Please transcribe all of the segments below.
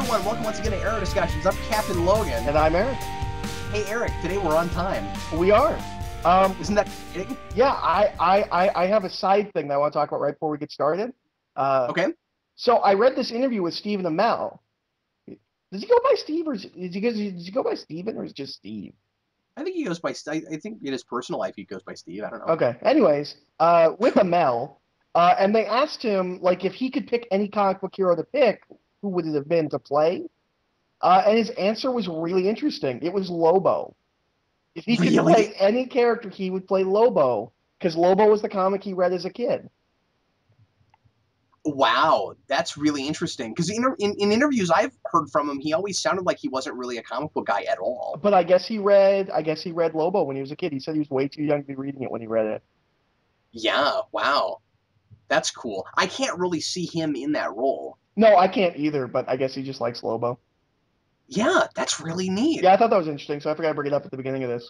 everyone. Welcome once again to Arrow Discussions. I'm Captain Logan. And I'm Eric. Hey, Eric. Today we're on time. We are. Isn't that exciting? Yeah, I have a side thing that I want to talk about right before we get started. Okay. So I read this interview with Stephen Amell. Does he go by Steve, or does he go by Stephen, or is it just Steve? I think he goes by. I think in his personal life he goes by Steve. I don't know. Okay. Anyways, with Amell, and they asked him like if he could pick any comic book hero to pick, who would it have been to play? And his answer was really interesting. It was Lobo. If he could play any character, he would play Lobo, because Lobo was the comic he read as a kid. Wow, that's really interesting. Because in interviews I've heard from him, he always sounded like he wasn't really a comic book guy at all. But I guess he read Lobo when he was a kid. He said he was way too young to be reading it when he read it. Yeah, wow. That's cool. I can't really see him in that role. No, I can't either, but I guess he just likes Lobo. Yeah, that's really neat. Yeah, I thought that was interesting, so I forgot to bring it up at the beginning of this.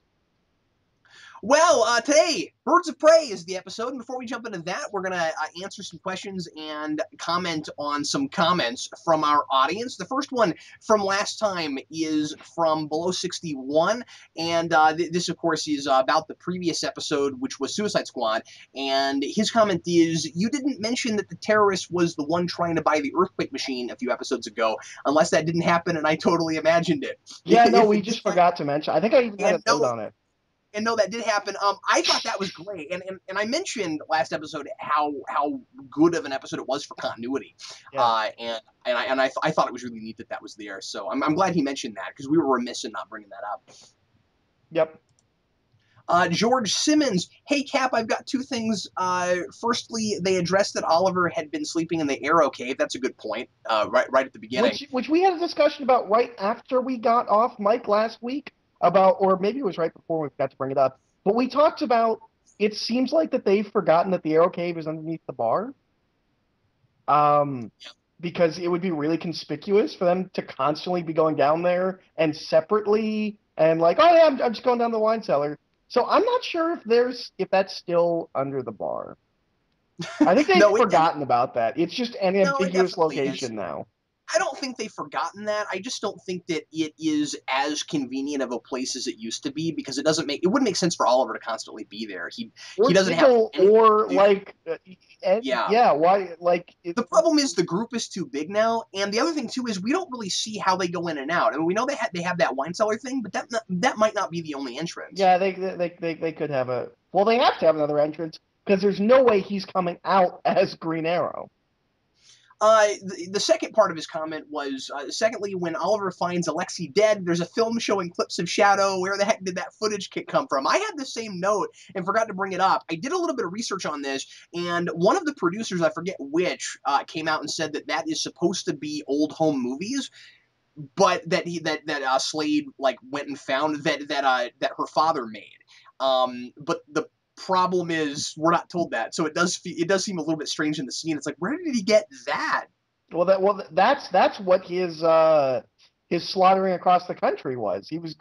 Well, today, Birds of Prey is the episode, and before we jump into that, we're going to answer some questions and comment on some comments from our audience. The first one from last time is from Below 61, and this, of course, is about the previous episode, which was Suicide Squad, and his comment is, you didn't mention that the terrorist was the one trying to buy the earthquake machine a few episods ago, unless that didn't happen, and I totally imagined it. Yeah, no, we just forgot to mention. I think I even had a note on it. And no, that did happen. I thought that was great, and I mentioned last episode how good of an episode it was for continuity, yeah. And I thought it was really neat that was there. So I'm glad he mentioned that, because we were remiss in not bringing that up. Yep. George Simmons, hey Cap, I've got two things. Firstly, they addressed that Oliver had been sleeping in the Arrow cave. That's a good point. Right at the beginning, which we had a discussion about right after we got off mic last week. Or maybe it was right before we got to bring it up. But we talked about, it seems like that they've forgotten that the Arrow Cave is underneath the bar. Because it would be really conspicuous for them to constantly be going down there and separately and like, oh yeah, I'm just going down the wine cellar. So I'm not sure if that's still under the bar. I think they've forgotten about that. It's just an ambiguous location now. I don't think they've forgotten that. I just don't think that it is as convenient of a place as it used to be, because it wouldn't make sense for Oliver to constantly be there. He doesn't have why the problem is the group is too big now, and the other thing too is we don't really see how they go in and out. I mean, we know they have that wine cellar thing, but that might not be the only entrance. Yeah, they could have they have to have another entrance, because there's no way he's coming out as Green Arrow. The second part of his comment was, secondly, when Oliver finds Alexei dead, there's a film showing clips of Shadow. Where the heck did that footage come from? I had the same note and forgot to bring it up. I did a little bit of research on this, and one of the producers, I forget which, came out and said that is supposed to be old home movies, but that Slade went and found that her father made. But the problem is we're not told that, so it does seem a little bit strange in the scene. It's like, where did he get that? That's what his slaughtering across the country was. He was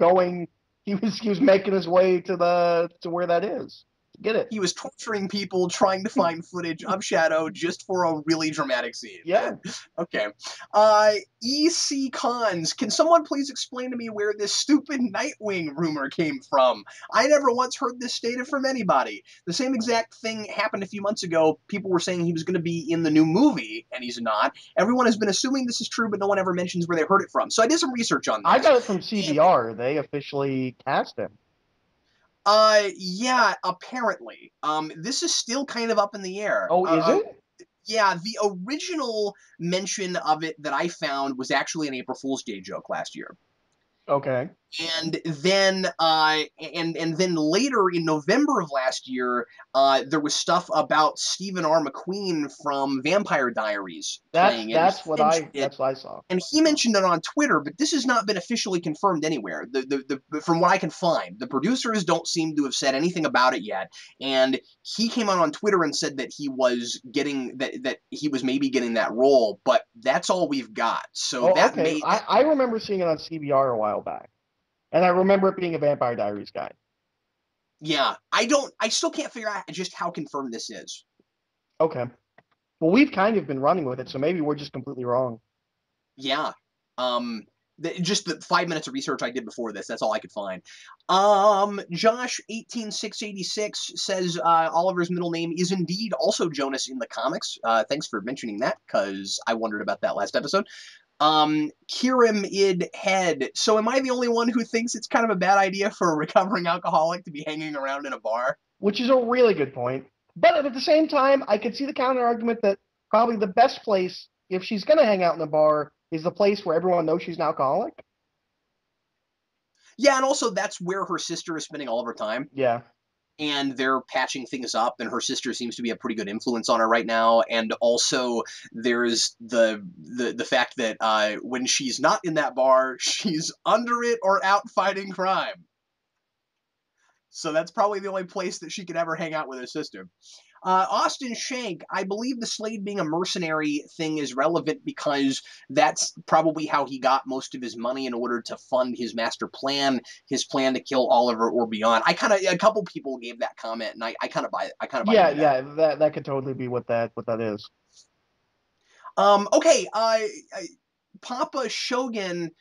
making his way to where that is. Get it? He was torturing people trying to find footage of Shadow just for a really dramatic scene. Yeah. Okay. EC Cons, can someone please explain to me where this stupid Nightwing rumor came from? I never once heard this stated from anybody. The same exact thing happened a few months ago. People were saying he was going to be in the new movie, and he's not. Everyone has been assuming this is true, but no one ever mentions where they heard it from. So I did some research on this. I got it from CBR. They officially cast him. Yeah, apparently. This is still kind of up in the air. Oh, is it? Yeah, the original mention of it that I found was actually an April Fool's Day joke last year. Okay. And then later in November of last year, there was stuff about Stephen R. McQueen from Vampire Diaries playing it. That's what I saw. And he mentioned it on Twitter, but this has not been officially confirmed anywhere. From what I can find, the producers don't seem to have said anything about it yet. And he came out on Twitter and said that he was maybe getting that role, but that's all we've got. So I remember seeing it on CBR a while back. And I remember it being a Vampire Diaries guy. Yeah, I still can't figure out just how confirmed this is. Okay. Well, we've kind of been running with it, so maybe we're just completely wrong. Yeah. Just the 5 minutes of research I did before this, that's all I could find. Josh 18686 says Oliver's middle name is indeed also Jonas in the comics. Thanks for mentioning that, because I wondered about that last episode. Kirim Id Head. So am I the only one who thinks it's kind of a bad idea for a recovering alcoholic to be hanging around in a bar? Which is a really good point. But at the same time, I could see the counter argument that probably the best place, if she's going to hang out in a bar, is the place where everyone knows she's an alcoholic. Yeah, and also that's where her sister is spending all of her time. Yeah. And they're patching things up, and her sister seems to be a pretty good influence on her right now. And also, there's the fact that when she's not in that bar, she's under it or out fighting crime. So that's probably the only place that she could ever hang out with her sister. Austin Shank, I believe the Slade being a mercenary thing is relevant because that's probably how he got most of his money in order to fund his master plan, his plan to kill Oliver or beyond. A couple people gave that comment, and I kind of buy into that. That could totally be what that is. Okay, Papa Shogun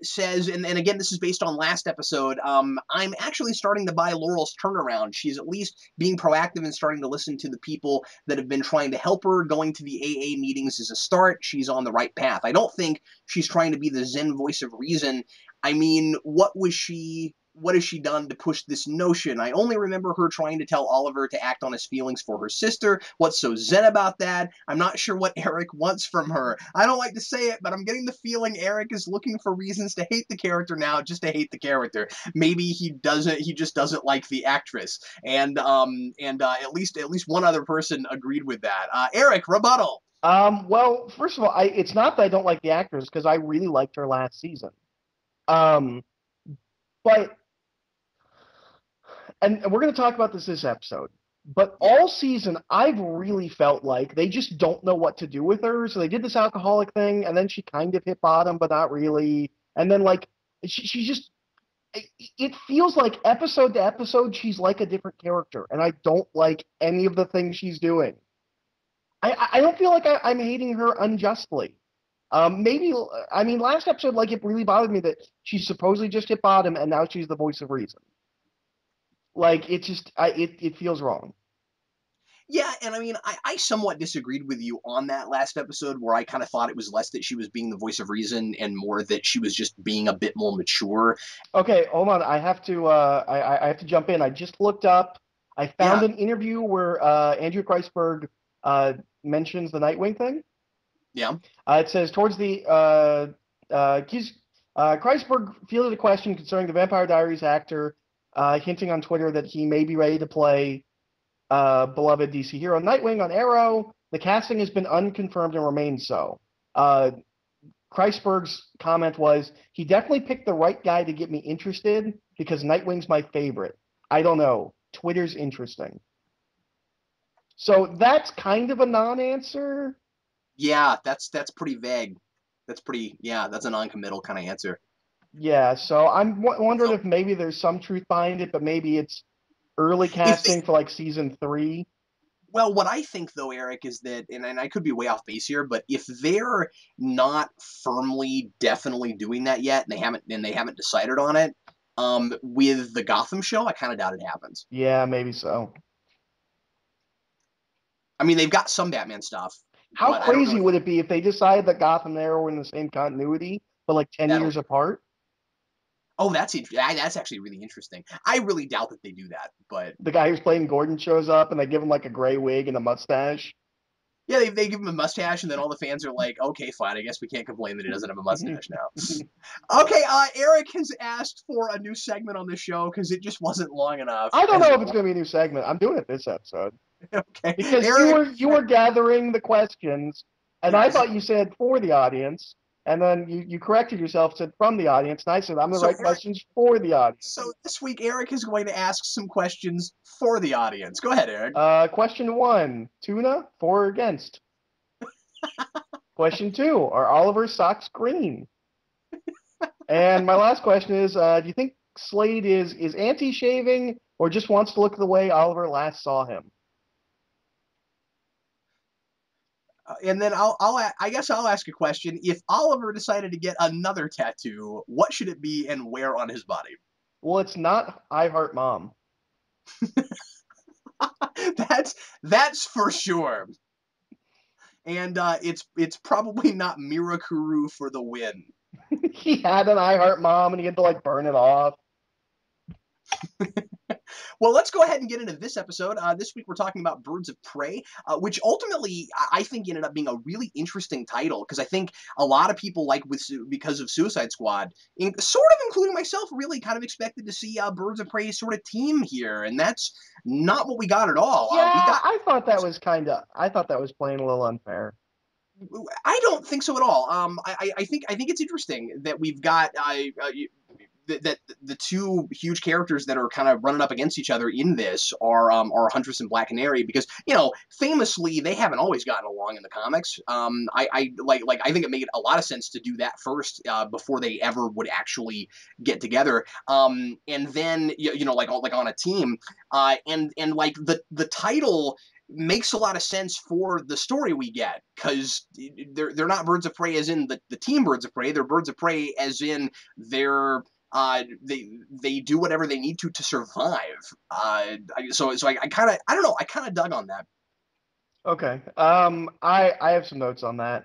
says, and again, this is based on last episode, I'm actually starting to buy Laurel's turnaround. She's at least being proactive and starting to listen to the people that have been trying to help her. Going to the AA meetings is a start. She's on the right path. I don't think she's trying to be the Zen voice of reason. I mean, what has she done to push this notion? I only remember her trying to tell Oliver to act on his feelings for her sister. What's so zen about that? I'm not sure what Eric wants from her. I don't like to say it, but I'm getting the feeling Eric is looking for reasons to hate the character now, just to hate the character. Maybe he just doesn't like the actress. And at least one other person agreed with that. Eric, rebuttal. Well, first of all, it's not that I don't like the actress, because I really liked her last season. But and we're going to talk about this episode, but all season, I've really felt like they just don't know what to do with her. So they did this alcoholic thing, and then she kind of hit bottom, but not really. And then, like, she just, it feels like episode to episode, she's like a different character, and I don't like any of the things she's doing. I don't feel like I'm hating her unjustly. Maybe, I mean, last episode, like, it really bothered me that she supposedly just hit bottom, and now she's the voice of reason. Like, it just, it feels wrong. Yeah, and I mean, I somewhat disagreed with you on that last episode, where I kind of thought it was less that she was being the voice of reason and more that she was just being a bit more mature. Okay, hold on. I have to I have to jump in. I just looked up. I found an interview where Andrew Kreisberg mentions the Nightwing thing. Yeah. It says towards the Kreisberg fielded a question concerning the Vampire Diaries actor, hinting on Twitter that he may be ready to play beloved DC hero Nightwing on Arrow. The casting has been unconfirmed and remains so. Kreisberg's comment was, he definitely picked the right guy to get me interested because Nightwing's my favorite. I don't know. Twitter's interesting. So that's kind of a non-answer. Yeah, that's pretty vague. That's a non-committal kind of answer. Yeah, so I'm wondering if maybe there's some truth behind it, but maybe it's early casting for like season 3. Well, what I think though, Eric, is that, and I could be way off base here, but if they're not firmly, definitely doing that yet, and they haven't decided on it, with the Gotham show, I kind of doubt it happens. Yeah, maybe so. I mean, they've got some Batman stuff. How crazy would it be if they decided that Gotham and Arrow were in the same continuity, but like 10 years apart? Oh, that's actually really interesting. I really doubt that they do that, but the guy who's playing Gordon shows up and they give him like a gray wig and a mustache. Yeah, they give him a mustache, and then all the fans are like, okay, fine, I guess we can't complain that he doesn't have a mustache now. Okay, Eric has asked for a new segment on this show because it just wasn't long enough. I don't know if it's going to be a new segment. I'm doing it this episode. Okay. Because Eric, you were gathering the questions, and yes. I thought you said for the audience, and then you corrected yourself, said from the audience, and I said I'm the right questions for the audience. So this week, Eric is going to ask some questions for the audience. Go ahead, Eric. Question 1, tuna, for or against? Question 2, are Oliver's socks green? And my last question is, do you think Slade is anti-shaving or just wants to look the way Oliver last saw him? And then I guess I'll ask a question. If Oliver decided to get another tattoo, what should it be and where on his body? Well, it's not I Heart Mom. That's for sure. And it's probably not Mirakuru for the win. He had an I Heart Mom and he had to like burn it off. Well, let's go ahead and get into this episode. This week we're talking about Birds of Prey, which ultimately I think ended up being a really interesting title because I think a lot of people, like because of Suicide Squad, sort of including myself, really kind of expected to see Birds of Prey sort of team here, and that's not what we got at all. Yeah, We got. I thought that was playing a little unfair. I don't think so at all. I think it's interesting that we've got that the two huge characters that are kind of running up against each other in this are Huntress and Black Canary because famously they haven't always gotten along in the comics. I think it made a lot of sense to do that first before they ever would actually get together. And then like on a team. And like the title makes a lot of sense for the story we get because they're not Birds of Prey as in the team Birds of Prey. They're Birds of Prey as in they're they do whatever they need to survive. I kind of I don't know. I kind of dug on that. Okay. I have some notes on that.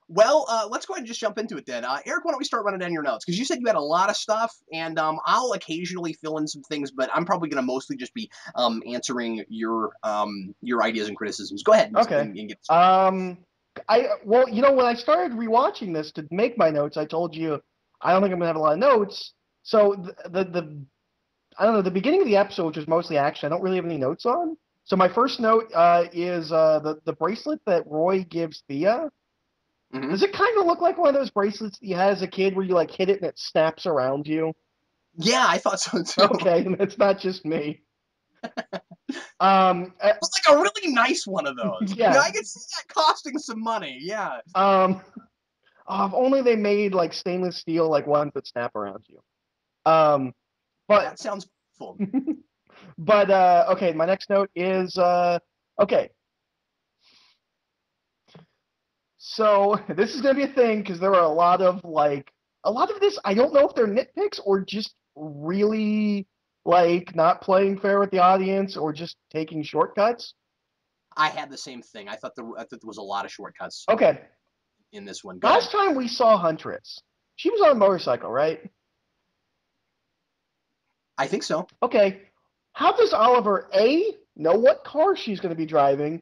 Well, let's go ahead and just jump into it then. Eric, why don't we start running down your notes? Because you said you had a lot of stuff, and I'll occasionally fill in some things, but I'm probably going to mostly just be answering your ideas and criticisms. Go ahead Okay. and get. Well, when I started rewatching this to make my notes, I told you I don't think I'm gonna have a lot of notes. So the I don't know, the beginning of the episode, which was mostly action, I don't really have any notes on. So my first note is the bracelet that Roy gives Thea. Mm-hmm. Does it kind of look like one of those bracelets that you had as a kid where you like hit it and it snaps around you? Yeah, I thought so too. Okay, it's not just me. It's like a really nice one of those. Yeah. I can see that costing some money. Yeah. If only they made like stainless steel like ones that snap around you. But That sounds full. but okay, my next note is okay. So this is gonna be a thing because there are a lot of this. I don't know if they're nitpicks or just really like not playing fair with the audience or just taking shortcuts. I had the same thing. I thought there was a lot of shortcuts Okay, in this one. Go ahead. last time we saw Huntress, she was on a motorcycle, right? I think so. Okay, how does Oliver A know what car she's going to be driving,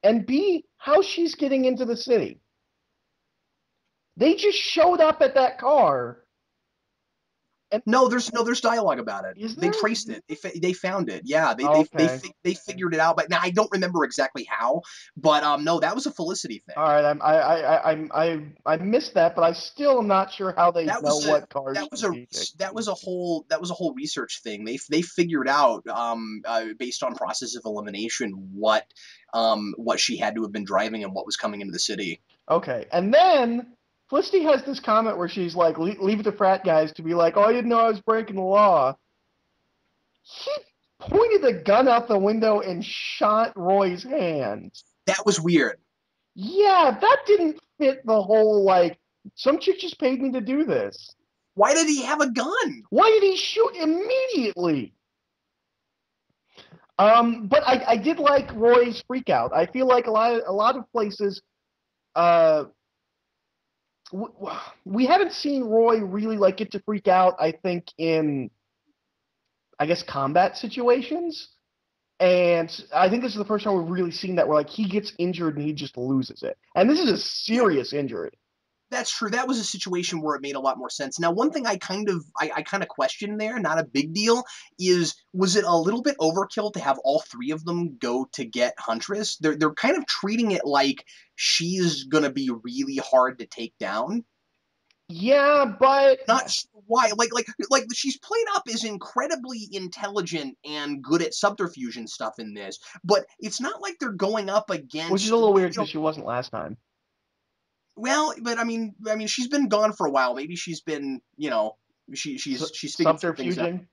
and B how she's getting into the city? They just showed up at that car. And No, there's dialogue about it. is They there? traced it. They found it. Yeah, Okay. they figured it out. But now I don't remember exactly how. But no, that was a Felicity thing. All right, I missed that, but I still am not sure how they That know was a what cars that was she's a using. that was a whole research thing. They figured out based on process of elimination what she had to have been driving and what was coming into the city. Okay, and then Felicity has this comment where she's like, "Leave it to frat guys to be like, oh, I didn't know I was breaking the law." He pointed the gun out the window and shot Roy's hand. That was weird. Yeah, that didn't fit the whole like. Some chick just paid me to do this. Why did he have a gun? Why did he shoot immediately? But I did like Roy's freak out. I feel like a lot of places, uh, we haven't seen Roy really like get to freak out. I think in, I guess, combat situations, and I think this is the first time we've really seen that where like he gets injured and he just loses it. And this is a Yeah, serious injury. that's true. That was a situation where it made a lot more sense. Now, one thing I kind of question there, not a big deal, is was it a little bit overkill to have all three of them go to get Huntress? They're kind of treating it like she's gonna be really hard to take down. Yeah, but Not sure why. Like she's played up as incredibly intelligent and good at subterfuge and stuff in this, but it's not like they're going up which is a against little weird because she wasn't last time. Well, but I mean, she's been gone for a while. Maybe she's been, she's figured some things out. Subterfuging.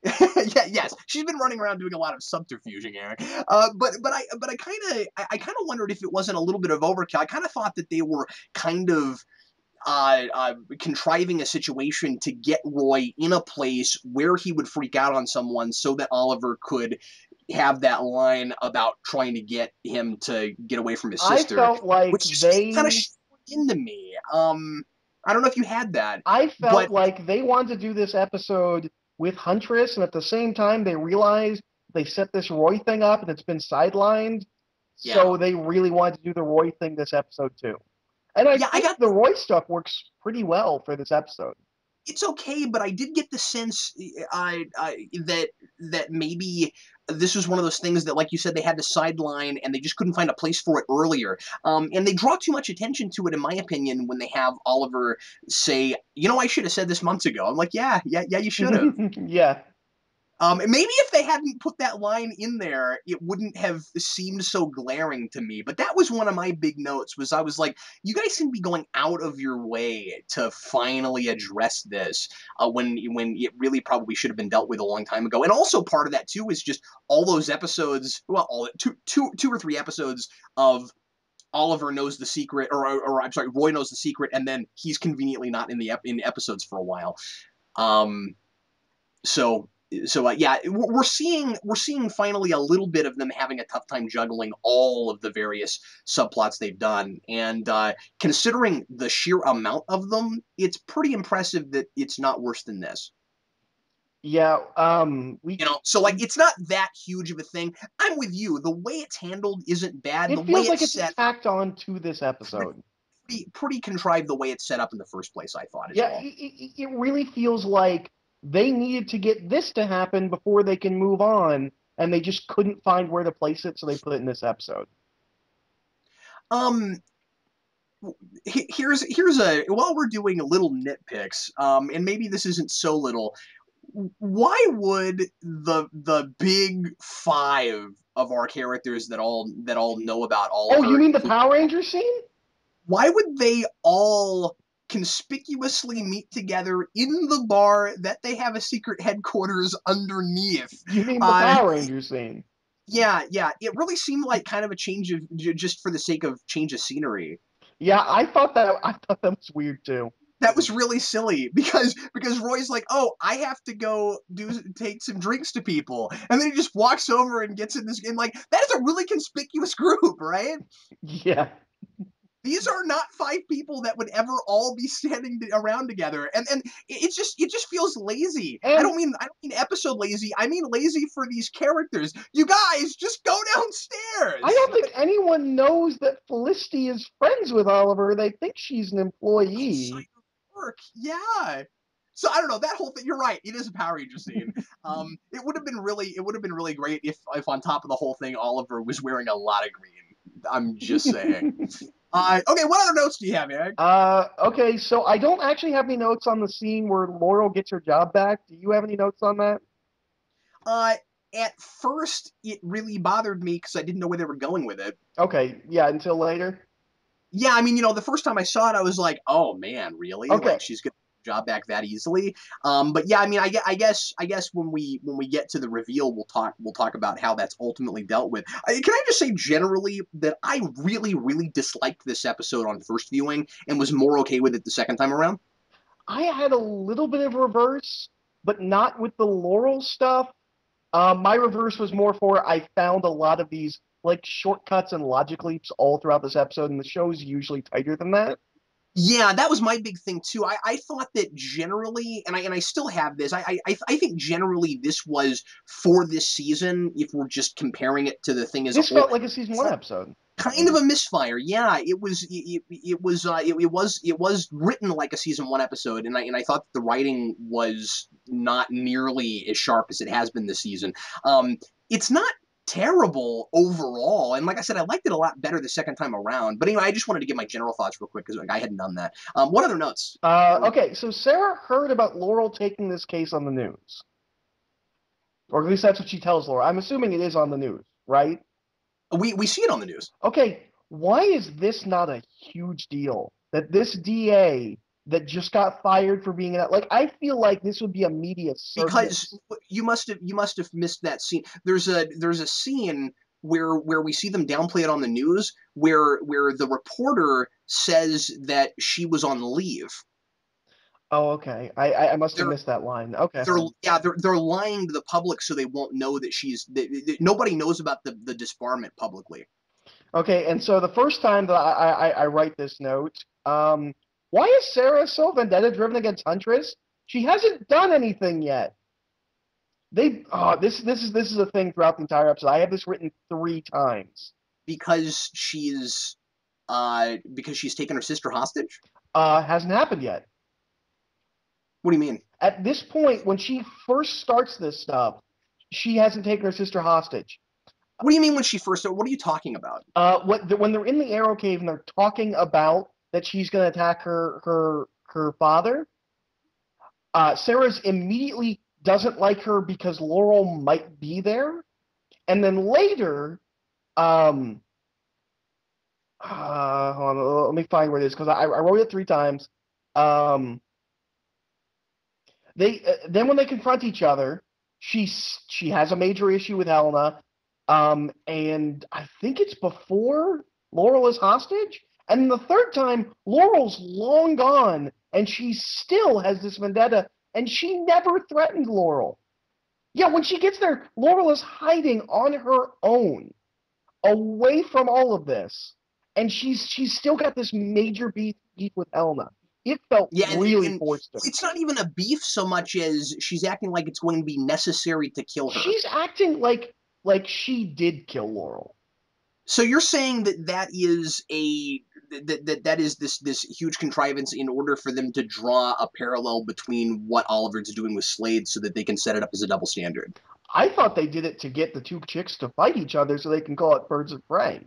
Yes, she's been running around doing a lot of subterfuging, Eric. I kind of wondered if it wasn't a little bit of overkill. I kind of thought that they were kind of contriving a situation to get Roy in a place where he would freak out on someone, so that Oliver could have that line about trying to get him to get away from his I sister, felt like which just kind of they into me. I don't know if you had that, I felt but like they wanted to do this episode with Huntress, and at the same time, they realized they set this Roy thing up and it's been sidelined. yeah, So they really wanted to do the Roy thing this episode too. And I yeah, I think got the Roy stuff works pretty well for this episode. it's okay, but I did get the sense that maybe this was one of those things that, like you said, they had the sideline and they just couldn't find a place for it earlier. And they draw too much attention to it, in my opinion, when they have Oliver say, "You know, I should have said this months ago." I'm like, yeah, you should have. Yeah. Maybe if they hadn't put that line in there, it wouldn't have seemed so glaring to me. But that was one of my big notes. Was I was like, you guys seem to be going out of your way to finally address this when it really probably should have been dealt with a long time ago. And also part of that too is just all those episodes. Well, all two or three episodes of Oliver knows the secret, or I'm sorry, Roy knows the secret, and then he's conveniently not in the in episodes for a while. Um, so yeah, we're seeing finally a little bit of them having a tough time juggling all of the various subplots they've done, and considering the sheer amount of them, it's pretty impressive that it's not worse than this. Yeah. We So like it's not that huge of a thing. I'm with you. The way it's handled isn't bad. The it way feels like it's it's set, tacked on to this episode. pretty contrived. The way it's set up in the first place, I thought as Yeah, well. it really feels like they needed to get this to happen before they can move on, and they just couldn't find where to place it, so they put it in this episode. Um, here's a while we're doing little nitpicks, and maybe this isn't so little. Why would the big five of our characters that all know about Oh, you Oliver, mean the include, Power Ranger scene? why would they all conspicuously meet together in the bar that they have a secret headquarters underneath? You mean the Uh, Power Ranger scene? yeah, it really seemed like kind of a change of just for the sake of change of scenery. Yeah, I thought that was weird too. That was really silly because Roy's like, "Oh, I have to go take some drinks to people," and then he just walks over and gets in this game. Like that is a really conspicuous group, right? Yeah, These are not five people that would ever all be standing around together, and it just feels lazy. and I don't mean episode lazy. I mean lazy for these characters. You guys just go I downstairs. don't think anyone knows that Felicity is friends with Oliver. They think she's an Outside employee. of work. Yeah. So I don't know that whole thing. You're right. It is a Power Ranger scene. It would have been really great if on top of the whole thing, Oliver was wearing a lot of green. I'm just saying. Okay. What other notes do you have, Eric? Okay, so I don't actually have any notes on the scene where Laurel gets her job back. Do you have any notes on that? Uh, at first, it really bothered me because I didn't know where they were going with it. Okay, yeah, until later. Yeah, I mean, the first time I saw it, I was like, "Oh man, really? Okay, Like she's gonna get her job back that easily?" But yeah, I mean, I guess when we get to the reveal, we'll talk about how that's ultimately dealt with. Can I just say generally that I really really disliked this episode on first viewing and was more okay with it the second time around. I had a little bit of reverse, but not with the Laurel stuff. My reverse was more for I found a lot of these like shortcuts and logic leaps all throughout this episode, and the show's usually tighter than that. Yeah, that was my big thing too. I thought that generally, and I still have this. I think generally this was for this season. If we're just comparing it to the thing as a This whole, felt like a season one episode. kind of a misfire. Yeah, it was written like a season one episode, and I thought that the writing was not nearly as sharp as it has been this season. It's not terrible overall, and like I said, I liked it a lot better the second time around. But anyway, I just wanted to get my general thoughts real quick because I hadn't done that. What other notes? Okay, so Sarah heard about Laurel taking this case on the news, or at least that's what she tells Laurel. I'm assuming it is on the news, right? We see it on the news. Okay, why is this not a huge deal? That this DA that just got fired for being in it. Like, I feel like this would be a media Because circus. you must have missed that scene. There's a scene where we see them downplay it on the news, where the reporter says that she was on leave. Oh, okay. I must have They're missed that line. Okay. they're lying to the public so they won't know that nobody knows about the disbarment publicly. Okay, and so the first time that I write this note, why is Sarah so vendetta driven against Huntress? She hasn't done anything yet. This is a thing throughout the entire episode. I have this written 3 times. Because she's taken her sister hostage. Hasn't happened yet. What do you mean? At this point, when she first starts this stuff, she hasn't taken her sister hostage. What do you mean when she first? What are you talking about? When they're in the Arrow Cave and they're talking about that she's going to attack her father, Sarah's immediately doesn't like her because Laurel might be there, and then later, hold on, let me find where it is because I wrote it 3 times. Then when they confront each other, she has a major issue with Helena, and I think it's before Laurel is hostage. And the third time, Laurel's long gone, and she still has this vendetta, and she never threatened Laurel. Yeah, when she gets there, Laurel is hiding on her own, away from all of this, and she's still got this major beef with Helena. It felt Yeah, really and forced to me. it's not even a beef so much as she's acting like it's going to be necessary to kill her. She's acting like she did kill Laurel. So you're saying that is this huge contrivance in order for them to draw a parallel between what Oliver's doing with Slade, so that they can set it up as a double standard. I thought they did it to get the 2 chicks to fight each other so they can call it birds of prey.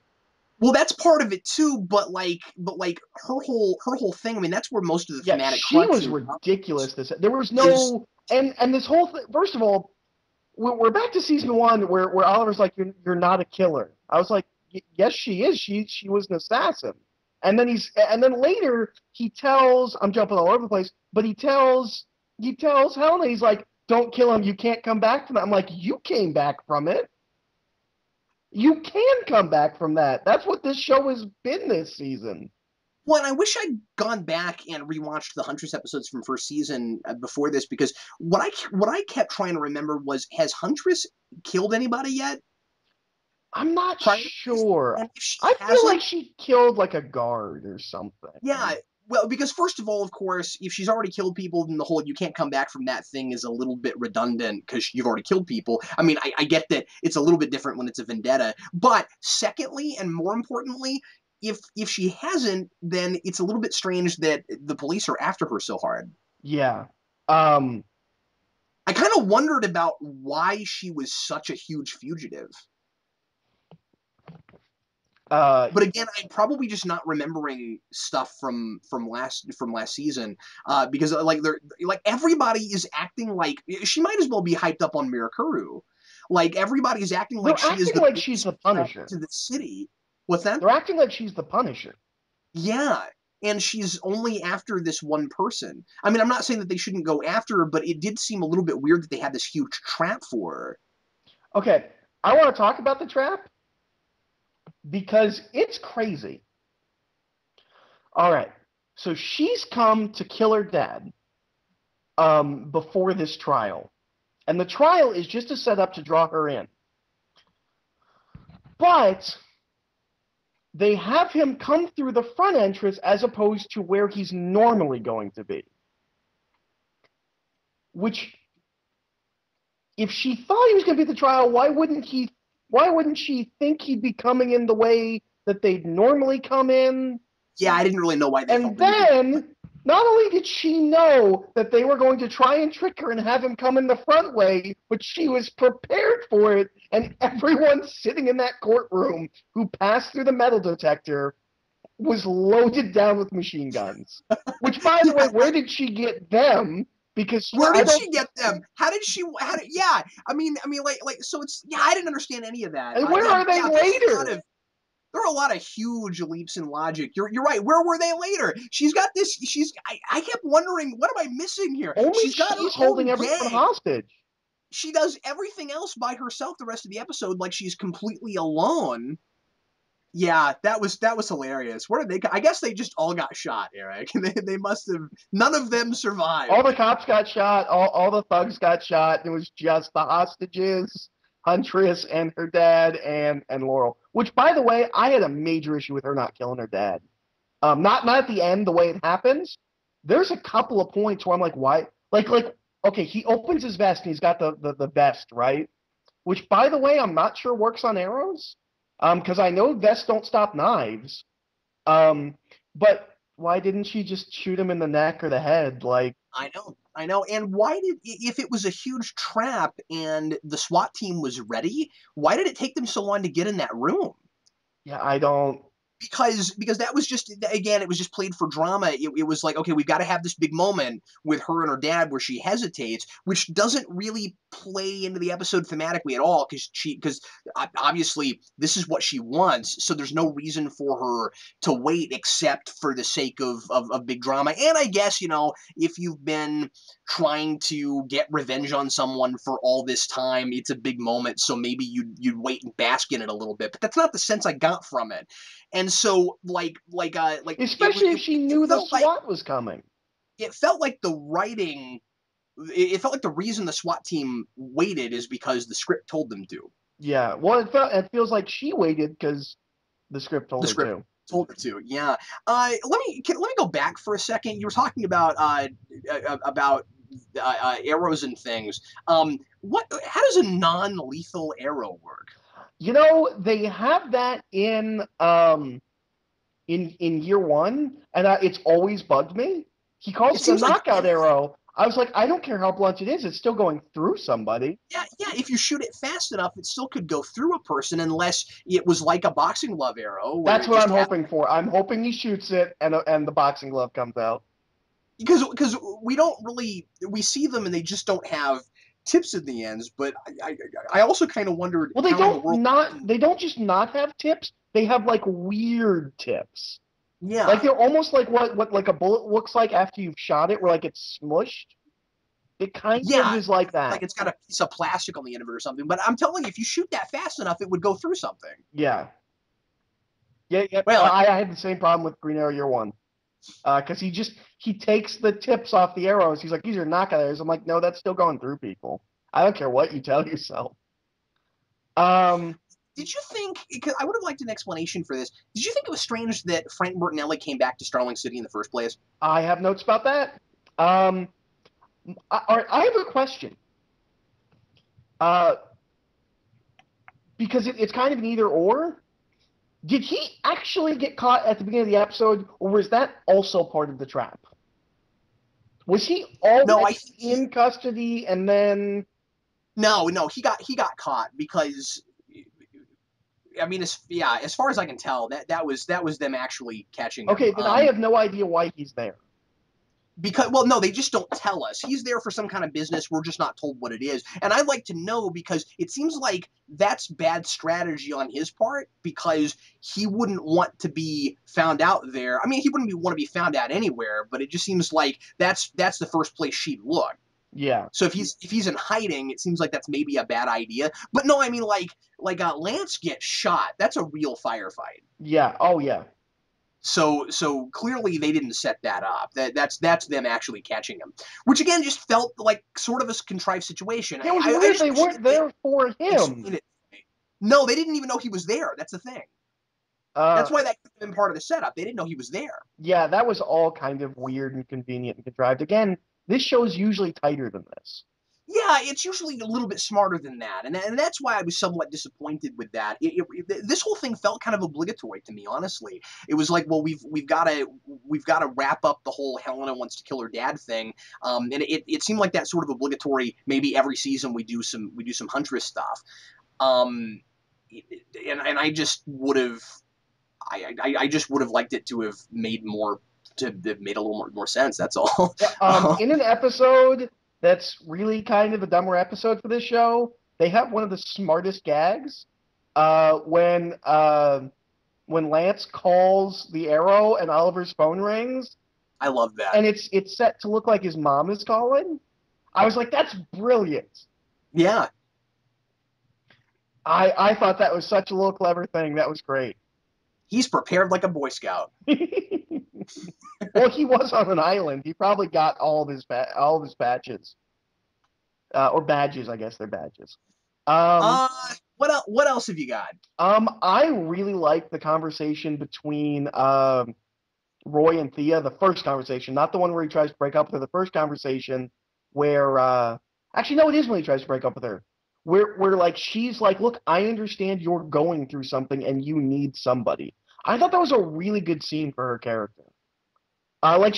Well, that's part of it too, but her whole thing. I mean, that's where most of the Yeah, thematic she crux was ridiculous. There was no and this whole thing. First of all, we're back to season 1 where Oliver's like, you're not a killer. I was like, yes, she is. She was an assassin. And then later he tells, I'm jumping all over the place, but he tells Helena, he's like, don't kill him. You can't come back from that. I'm like, you came back from it. You can come back from that. That's what this show has been this season. Well, and I wish I'd gone back and rewatched the Huntress episodes from first season before this, because what I kept trying to remember was, has Huntress killed anybody yet? I'm not Prior sure. And if she I feel like hasn't, she killed like a guard or something. yeah. Well, because first of all, of course, if she's already killed people, then the whole "you can't come back from that" thing is a little bit redundant because you've already killed people. I mean, I get that it's a little bit different when it's a vendetta, but secondly, and more importantly, if she hasn't, then it's a little bit strange that the police are after her so hard. Yeah. Um, I kind of wondered about why she was such a huge fugitive. But again, I'm probably just not remembering stuff from last season, because like everybody is acting like she might as well be hyped up on Mirakuru. Like everybody's acting like they're she is acting the like she's biggest the threat Punisher. to the city. What's that? They're acting like she's the Punisher. Yeah. And she's only after this one person. I mean, I'm not saying that they shouldn't go after her, but it did seem a little bit weird that they had this huge trap for her. Okay, I want to talk about the trap because it's crazy. All right, so she's come to kill her dad before this trial, and the trial is just a setup to draw her in. But they have him come through the front entrance as opposed to where he's normally going to be. Which, if she thought he was going to be at the trial, why wouldn't she think he'd be coming in the way that they'd normally come in? Yeah, I didn't really know why they And felt the need to. then, not only did she know that they were going to try and trick her and have him come in the front way, but she was prepared for it, and everyone sitting in that courtroom who passed through the metal detector was loaded down with machine guns. Which, by the way, where did she get them? Because Where did she get them? How did she? Yeah, I mean, like, so it's, yeah. I didn't understand any of that. And where Yeah, are they yeah, later? there are a lot of huge leaps in logic. You're right. Where were they later? She's got this. I kept wondering, what am I missing here? Only She's got her she's holding own everyone gang. hostage. She does everything else by herself the rest of the episode, like she's completely alone. Yeah, that was hilarious. Where did they? I guess they just all got shot, Eric. They must have. None of them All survived. the cops got shot. All the thugs got shot. It was just the hostages, Huntress and her dad, and Laurel. Which, by the way, I had a major issue with her not killing her dad. Not at the end, the way it happens. There's a couple of points where I'm like, why? Okay, he opens his vest and he's got the vest, right? Which, by the way, I'm not sure works on arrows. Because I know vests don't stop knives. But why didn't she just shoot him in the neck or the head? Like, I know. And why did, if it was a huge trap and the SWAT team was ready, why did it take them so long to get in that room? yeah, I don't. Because that was just, again, it was just played for drama. It was like, okay, we've got to have this big moment with her and her dad where she hesitates, which doesn't really play into the episode thematically at all, because obviously this is what she wants, so there's no reason for her to wait except for the sake of big drama. And I guess, if you've been trying to get revenge on someone for all this time, it's a big moment, so maybe you'd wait and bask in it a little bit. But that's not the sense I got from it. And so, Especially if she knew the felt like SWAT was coming. it felt like the writing. It felt like the reason the SWAT team waited is because the script told them to. Yeah, well, it feels like she waited because the script The told her script to. told her to. Yeah. Let me go back for a second. You were talking about arrows and things. What? How does a non-lethal arrow work? They have that in year one, and it's always bugged me. He It calls it a seems like knockout arrow. I was like, I don't care how blunt it is, it's still going through somebody. yeah. If you shoot it fast enough, it still could go through a person, unless it was like a boxing glove arrow, where That's it what just I'm hoping for. I'm hoping he shoots it and the boxing glove comes out. because we see them and they just don't have tips in the ends. But I also kind of wondered Well, how in the world. they don't just not have tips. They have like weird tips. Like Yeah, they're almost like what like a bullet looks like after you've shot it, where like it's smushed. It kind of yeah, is like like that. it's got a piece of plastic on the end of it or something. But I'm telling you, if you shoot that fast enough, it would go through something. Yeah. Yeah, yeah. Well, I had the same problem with Green Arrow Year One. Because he takes the tips off the arrows. He's like, these are knockout arrows. I'm like, no, that's still going through people. I don't care what you tell yourself. Um, did you think? Because I would have liked an explanation for this. Did you think it was strange that Frank Bertinelli came back to Starling City in the first place? I have notes about that. Um, all right, I have a question. Uh, because it's kind of an either or. Did he actually get caught at the beginning of the episode, or was that also part of the trap? Was he No, I already think in custody and then? no, he got caught because I mean, as far as I can tell, that was them actually catching him. Okay, then I have no idea why he's there. Because, well, no, they just don't tell us. He's there for some kind of business. We're just not told what it is. And I'd like to know, because it seems like that's bad strategy on his part, because he wouldn't want to be found out there. I mean, he wouldn't want to be found out anywhere, but it just seems like that's the first place she'd look. Yeah. So if he's in hiding, it seems like that's maybe a bad idea. But no, I mean, Lance gets shot. That's a real firefight. Yeah. Oh yeah. So clearly they didn't set that up. That's them actually catching him, which again just felt like sort of a contrived situation. It was I weird just they wish weren't there for him. explain it. No, they didn't even know he was there. That's the thing. Uh, That's why that could have been part of the setup. They didn't know he was there. yeah, that was all kind of weird and convenient and contrived. Again, this show is usually tighter than this. Yeah, it's usually a little bit smarter than that, and that's why I was somewhat disappointed with that. This whole thing felt kind of obligatory to me, honestly. It was like, well, we've got to wrap up the whole Helena wants to kill her dad thing, and it seemed like that sort of obligatory. Maybe every season we do some Huntress stuff, um, and I just would have, I just would have liked it to have made more to have made a little more sense. That's all. In an episode that's really kind of a dumber episode for this show, they have one of the smartest gags when when Lance calls the Arrow and Oliver's phone rings, I love that. and it's set to look like his mom is calling. I was like, that's brilliant. Yeah, I thought that was such a little clever thing. That was great. he's prepared like a Boy Scout. Well, he was on an island. He probably got all of his badges, or badges. I guess they're badges. Um, What else have you got? I really like the conversation between Roy and Thea. The first conversation, not the one where he tries to break up with her. The first conversation where, actually, no, it is when he tries to break up with her. Where like she's like, look, I understand you're going through something and you need somebody. I thought that was a really good scene for her character. Like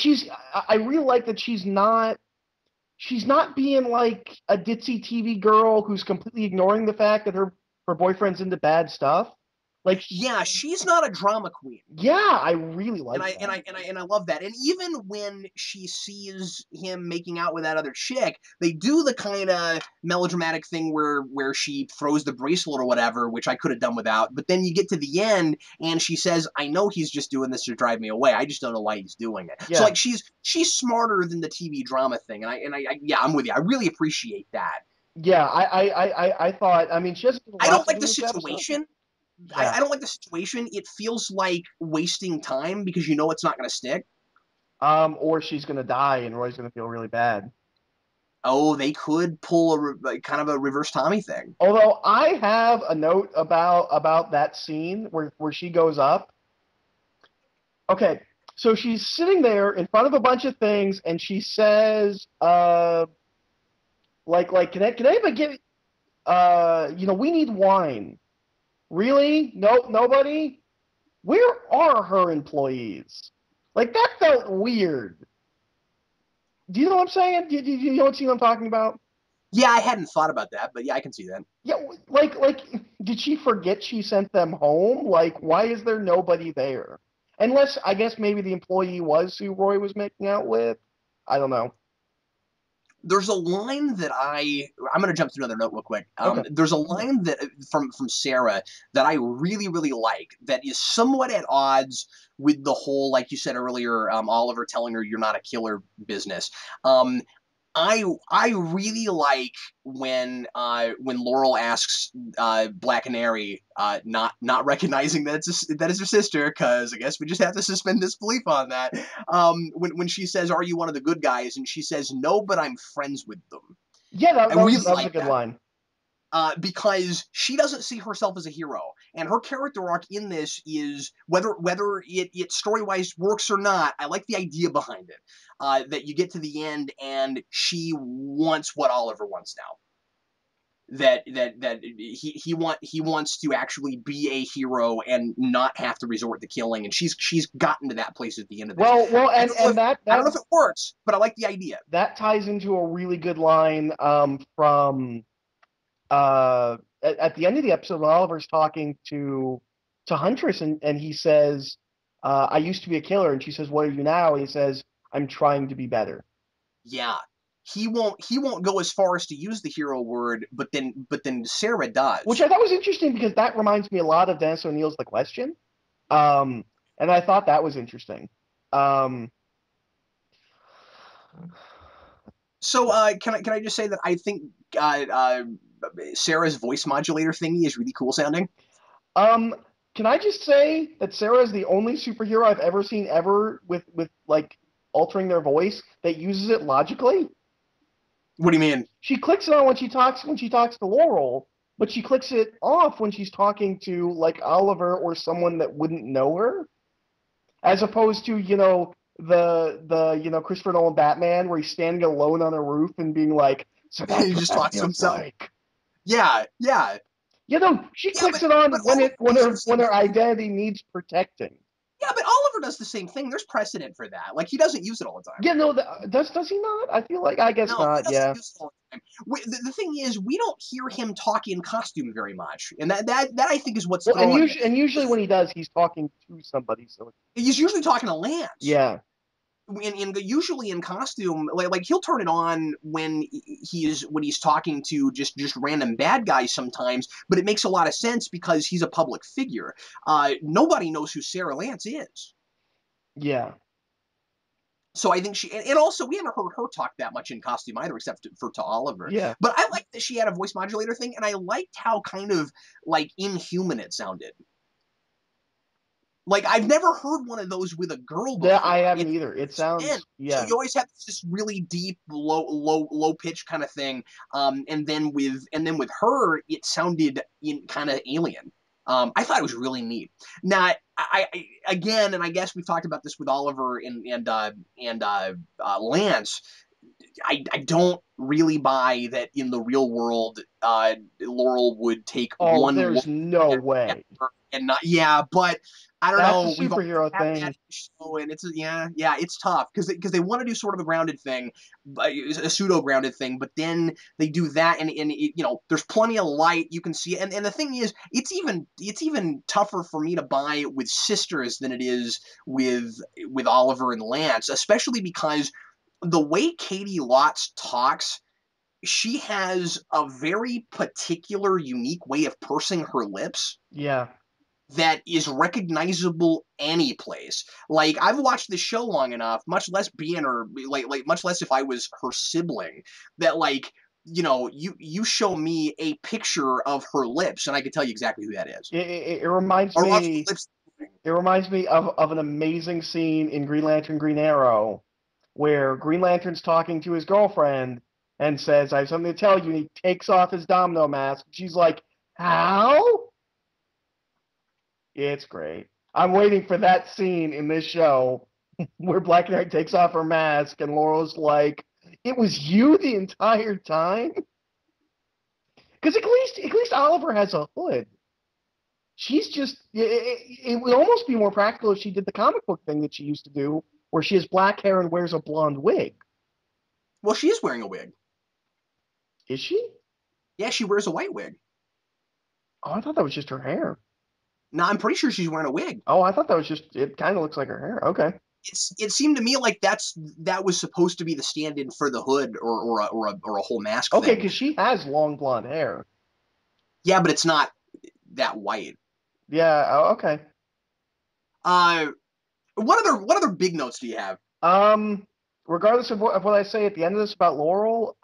I really like that she's not being like a ditzy TV girl who's completely ignoring the fact that her boyfriend's into bad stuff. Like, Yeah, she's not a drama queen. yeah, I really And like I and that. I and I and I love that. And even when she sees him making out with that other chick, they do the kind of melodramatic thing where she throws the bracelet or whatever, which I could have done without. But then you get to the end, and she says, "I know he's just doing this to drive me away. I just don't know why he's doing it." So Yeah, like she's smarter than the TV drama thing, and I yeah, I'm with you. I really appreciate that. yeah. I thought. I mean, she hasn't been I allowed don't to like do the this episode. situation. Yeah. I don't like the situation. It feels like wasting time because you know it's not going to stick. Or she's gonna die and Roy's gonna feel really bad. Oh, they could pull like, kind of a reverse Tommy thing. Although I have a note about that scene where she goes up. Okay, so she's sitting there in front of a bunch of things, and she says, can anybody give, we need wine. Really? No, nobody. Where are her employees? Like that felt weird. Do you know what I'm saying? Do you know what scene I'm talking about? Yeah, I hadn't thought about that, but yeah, I can see that. Yeah, like, did she forget she sent them home? Like, why is there nobody there? Unless, I guess maybe the employee was who Roy was making out with. I don't know. There's a line that I'm going to jump to another note real quick. Okay. There's a line that from Sarah that I really really like that is somewhat at odds with the whole, like you said earlier, Oliver telling her you're not a killer business. Um, I really like when Laurel asks Black Canary, not recognizing that that is her sister, because I guess we just have to suspend disbelief on that. When she says, "Are you one of the good guys?" and she says, "No, but I'm friends with them." Yeah, I that was really that was a like good that. line. Because she doesn't see herself as a hero, and her character arc in this is whether it story wise works or not. I like the idea behind it. That you get to the end and she wants what Oliver wants now. That he wants to actually be a hero and not have to resort to killing, and she's gotten to that place at the end of this. Well, and I don't know if it works, but I like the idea. that ties into a really good line from at the end of the episode when Oliver's talking to Huntress and he says, "I used to be a killer," and she says, "What are you now?" And he says, "I'm trying to be better." Yeah, he won't go as far as to use the hero word, but then Sarah Which does. I thought was interesting because that reminds me a lot of Dennis O'Neill's The Question. Um, and I thought that was interesting. Um, So can I just say that I think Sarah's voice modulator thingy is really cool sounding. um, can I just say that Sarah is the only superhero I've ever seen ever with like altering their voice that uses it logically? What do you mean? She clicks it on when she talks to Laurel, but she clicks it off when she's talking to like Oliver or someone that wouldn't know her, as opposed to the Christopher Nolan Batman where he's standing alone on a roof and being like, "So that's He what just that talks to feels himself. like." Yeah, yeah, She yeah. clicks But it on but when Oliver it when does her the when same her thing. identity needs protecting. Yeah, but Oliver does the same thing. There's precedent for that. Like he doesn't use it all the time. Yeah, no, does he not? I feel like I guess No, he not. doesn't Yeah. use it all the time. The thing is, we don't hear him talk in costume very much, and that I think is what's Well, throwing me. and usually when he does, he's talking to somebody. So He's usually talking to Lance. yeah. usually in costume, like he'll turn it on when he's talking to just random bad guys sometimes, but it makes a lot of sense because he's a public figure. Nobody knows who Sarah Lance is. Yeah. So I think and also we haven't heard her talk that much in costume either, except for to Oliver. Yeah. But I liked that she had a voice modulator thing, and I liked how kind of like inhuman it sounded. Like I've never heard one of those with a girl That I before. haven't either. It And sounds, so yeah. you always have this really deep, low pitch kind of thing. And then with her, it sounded kind of alien. I thought it was really neat. Now, again, and I guess we've talked about this with Oliver and Lance. I don't really buy that in the real world, Laurel would take Oh, one there's look no at way. her and not. Yeah, but I don't That's a know. We've always superhero had that thing. in the show, and yeah, it's tough because they want to do sort of a grounded thing, a pseudo grounded thing, but then they do that, and there's plenty of light. You can see it, and the thing is, it's even tougher for me to buy with sisters than it is with Oliver and Lance, especially because the way Katie Lotz talks, she has a very particular, unique way of pursing her lips Yeah. that is recognizable any place. Like I've watched this show long enough, much less being her, like much less if I was her sibling, that like you show me a picture of her lips and I can tell you exactly who that is. It reminds Or of her me. lips. It reminds me of an amazing scene in Green Lantern, Green Arrow, where Green Lantern's talking to his girlfriend and says, "I have something to tell you." And he takes off his domino mask. She's like, "How?" It's great. I'm waiting for that scene in this show where Black Knight takes off her mask and Laurel's like, "It was you the entire time?" Because at least Oliver has a hood. She's just it would almost be more practical if she did the comic book thing that she used to do, where she has black hair and wears a blonde wig. Well, she is wearing a wig. Is she? Yeah, she wears a white wig. Oh, I thought that was just her hair. No, I'm pretty sure she's wearing a wig. Oh, I thought that was just it. Kind of looks like her hair. Okay. It seemed to me like that was supposed to be the stand-in for the hood or a whole mask Okay, thing. because she has long blonde hair. Yeah, but it's not that white. Yeah. Oh, okay. Uh, what other big notes do you have? Um, Regardless of what I say at the end of this about Laurel,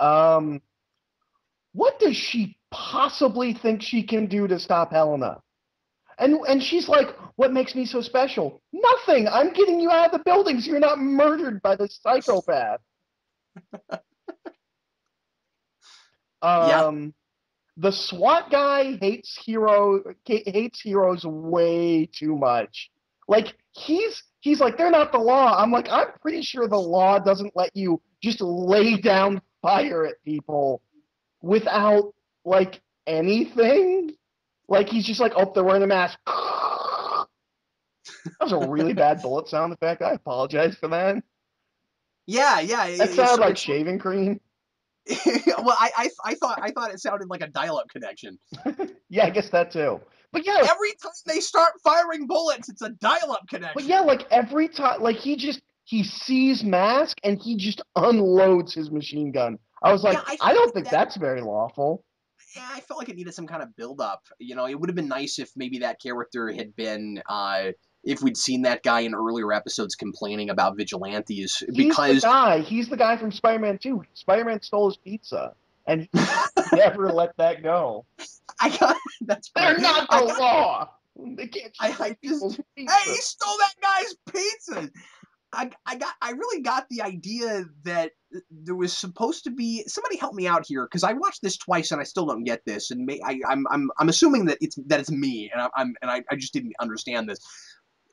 what does she possibly think she can do to stop Helena? And she's like, "What makes me so special? Nothing. I'm getting you out of the building so you're not murdered by this psychopath." Yeah, Um, the SWAT guy hates heroes way too much. Like he's like, "They're not the law." I'm like, I'm pretty sure the law doesn't let you just lay down fire at people without like anything. Like he's just like, "Oh, they're wearing a mask." That was a really bad bullet sound effect. I apologize for that. yeah. That sounded like It's shaving cream. well, I thought it sounded like a dial-up connection. Yeah, I guess that too. But yeah, Every time they start firing bullets, it's a dial-up but connection. yeah, like every time, like he sees Mask and he just unloads his machine gun. I was Yeah, like, I I felt don't like think that. that's very lawful. Yeah, I felt like it needed some kind of build-up. It would have been nice if maybe that character had been. If we'd seen that guy in earlier episodes complaining about vigilantes, He's the because guy. He's the guy from Spider-Man 2. Spider-Man stole his pizza, and he never let that go. I got that's They're funny. not the I got law. They can't steal I just people's hey, he pizza. stole that guy's pizza. I really got the idea that there was supposed to be somebody help me out here because I watched this twice and I still don't get this and I'm assuming that it's me and I just didn't understand this.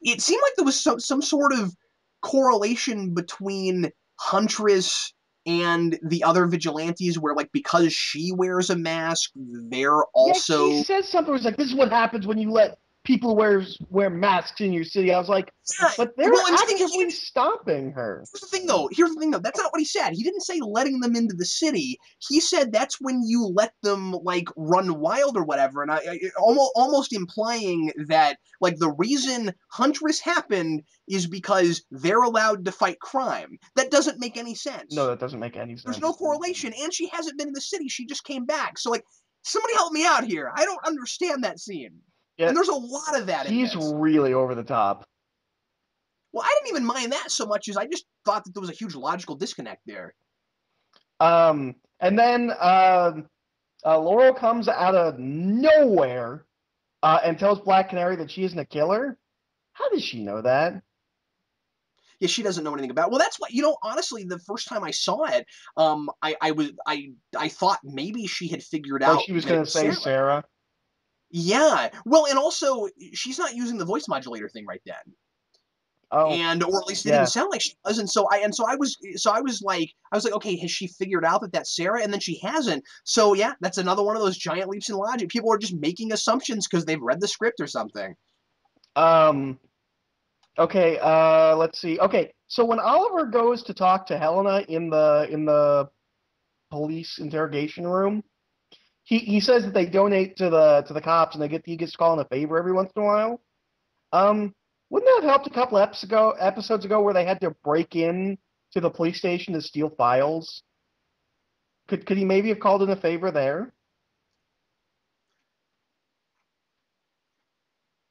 It seemed like there was some sort of correlation between Huntress and the other vigilantes where like because she wears a mask they're Yeah, he also says something. He's like, "This is what happens when you let people wear masks in your city. I was like, Yeah, but they're well, and the thing is, actively stopping her. here's the thing, though. Here's the thing, though. That's not what he said. He didn't say letting them into the city. He said that's when you let them like run wild or whatever, and I almost implying that like the reason Huntress happened is because they're allowed to fight crime. That doesn't make any No, sense. that doesn't make any There's sense. no correlation, and she hasn't been in the city. She just came back. So like, somebody help me out here. I don't understand that scene. Yeah, And there's a lot of that in she's this. really over the top. Well, I didn't even mind that so much as I just thought that there was a huge logical disconnect there. And then Laurel comes out of nowhere and tells Black Canary that she isn't a killer. How does she know that? Yeah, she doesn't know anything about it. Well, that's what honestly, the first time I saw it, I thought maybe she had figured Like out she was that it gonna was say Sarah. Sarah. Yeah. Well, and also she's not using the voice modulator thing right then. Oh, And or at least it didn't yeah. sound like she was. And I was like, okay, has she figured out that that's Sarah? And then she hasn't. So yeah, that's another one of those giant leaps in logic. People are just making assumptions because they've read the script or something. Um, okay, let's see. Okay, so when Oliver goes to talk to Helena in the police interrogation room, he says that they donate to the cops and he gets to call in a favor every once in a while. Um, wouldn't that have helped a couple episodes ago where they had to break in to the police station to steal files? Could he maybe have called in a favor there?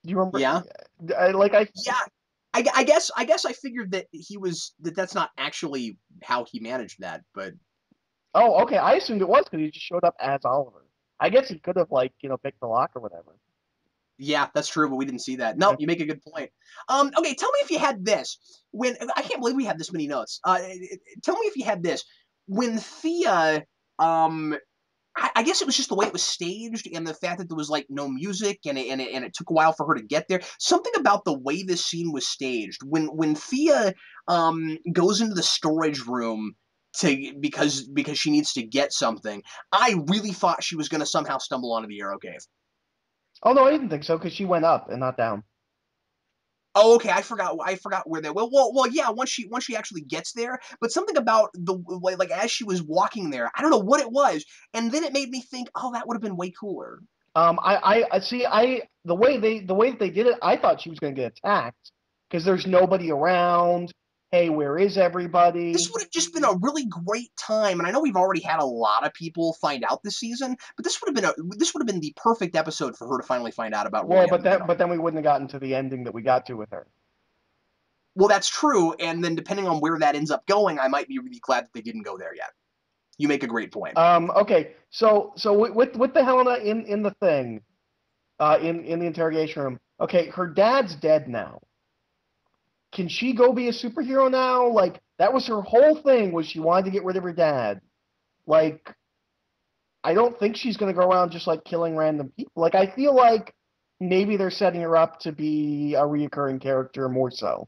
Do you remember? Yeah. I Yeah. I guess I figured that that's not actually how he managed that, but oh, okay. I assumed it was because he just showed up as Oliver. I guess he could have picked the lock or whatever. yeah, that's true, but we didn't see that. Yeah. No, you make a good point. Okay, tell me if you had this when I can't believe we had this many notes. Tell me if you had this when Thea, I guess it was just the way it was staged and the fact that there was like no music and it took a while for her to get there. Something about the way this scene was staged when Thea goes into the storage room to because she needs to get something. I really thought she was going to somehow stumble onto the Arrow Cave. Oh no, I didn't think so because she went up and not down. Oh, okay. I forgot where they. Well. Yeah. Once she actually gets there, but something about the like as she was walking there, I don't know what it was, and then it made me think, oh, that would have been way cooler. I see. The way that they did it, I thought she was going to get attacked because there's nobody around. Hey, where is This everybody? would have just been a really great time, and I know we've already had a lot of people find out this season, but this would have been the perfect episode for her to finally find out about Well, Roy but having been on. then we wouldn't have gotten to the ending that we got to with her. Well, that's true, and then depending on where that ends up going, I might be really glad that they didn't go there yet. You make a great point. Okay. So with the Helena in the thing, in the interrogation room. Okay, her dad's dead now. Can she go be a superhero now? Like that was her whole thing was she wanted to get rid of her dad. Like I don't think she's gonna go around just like killing random people. Like I feel like maybe they're setting her up to be a reoccurring character more so.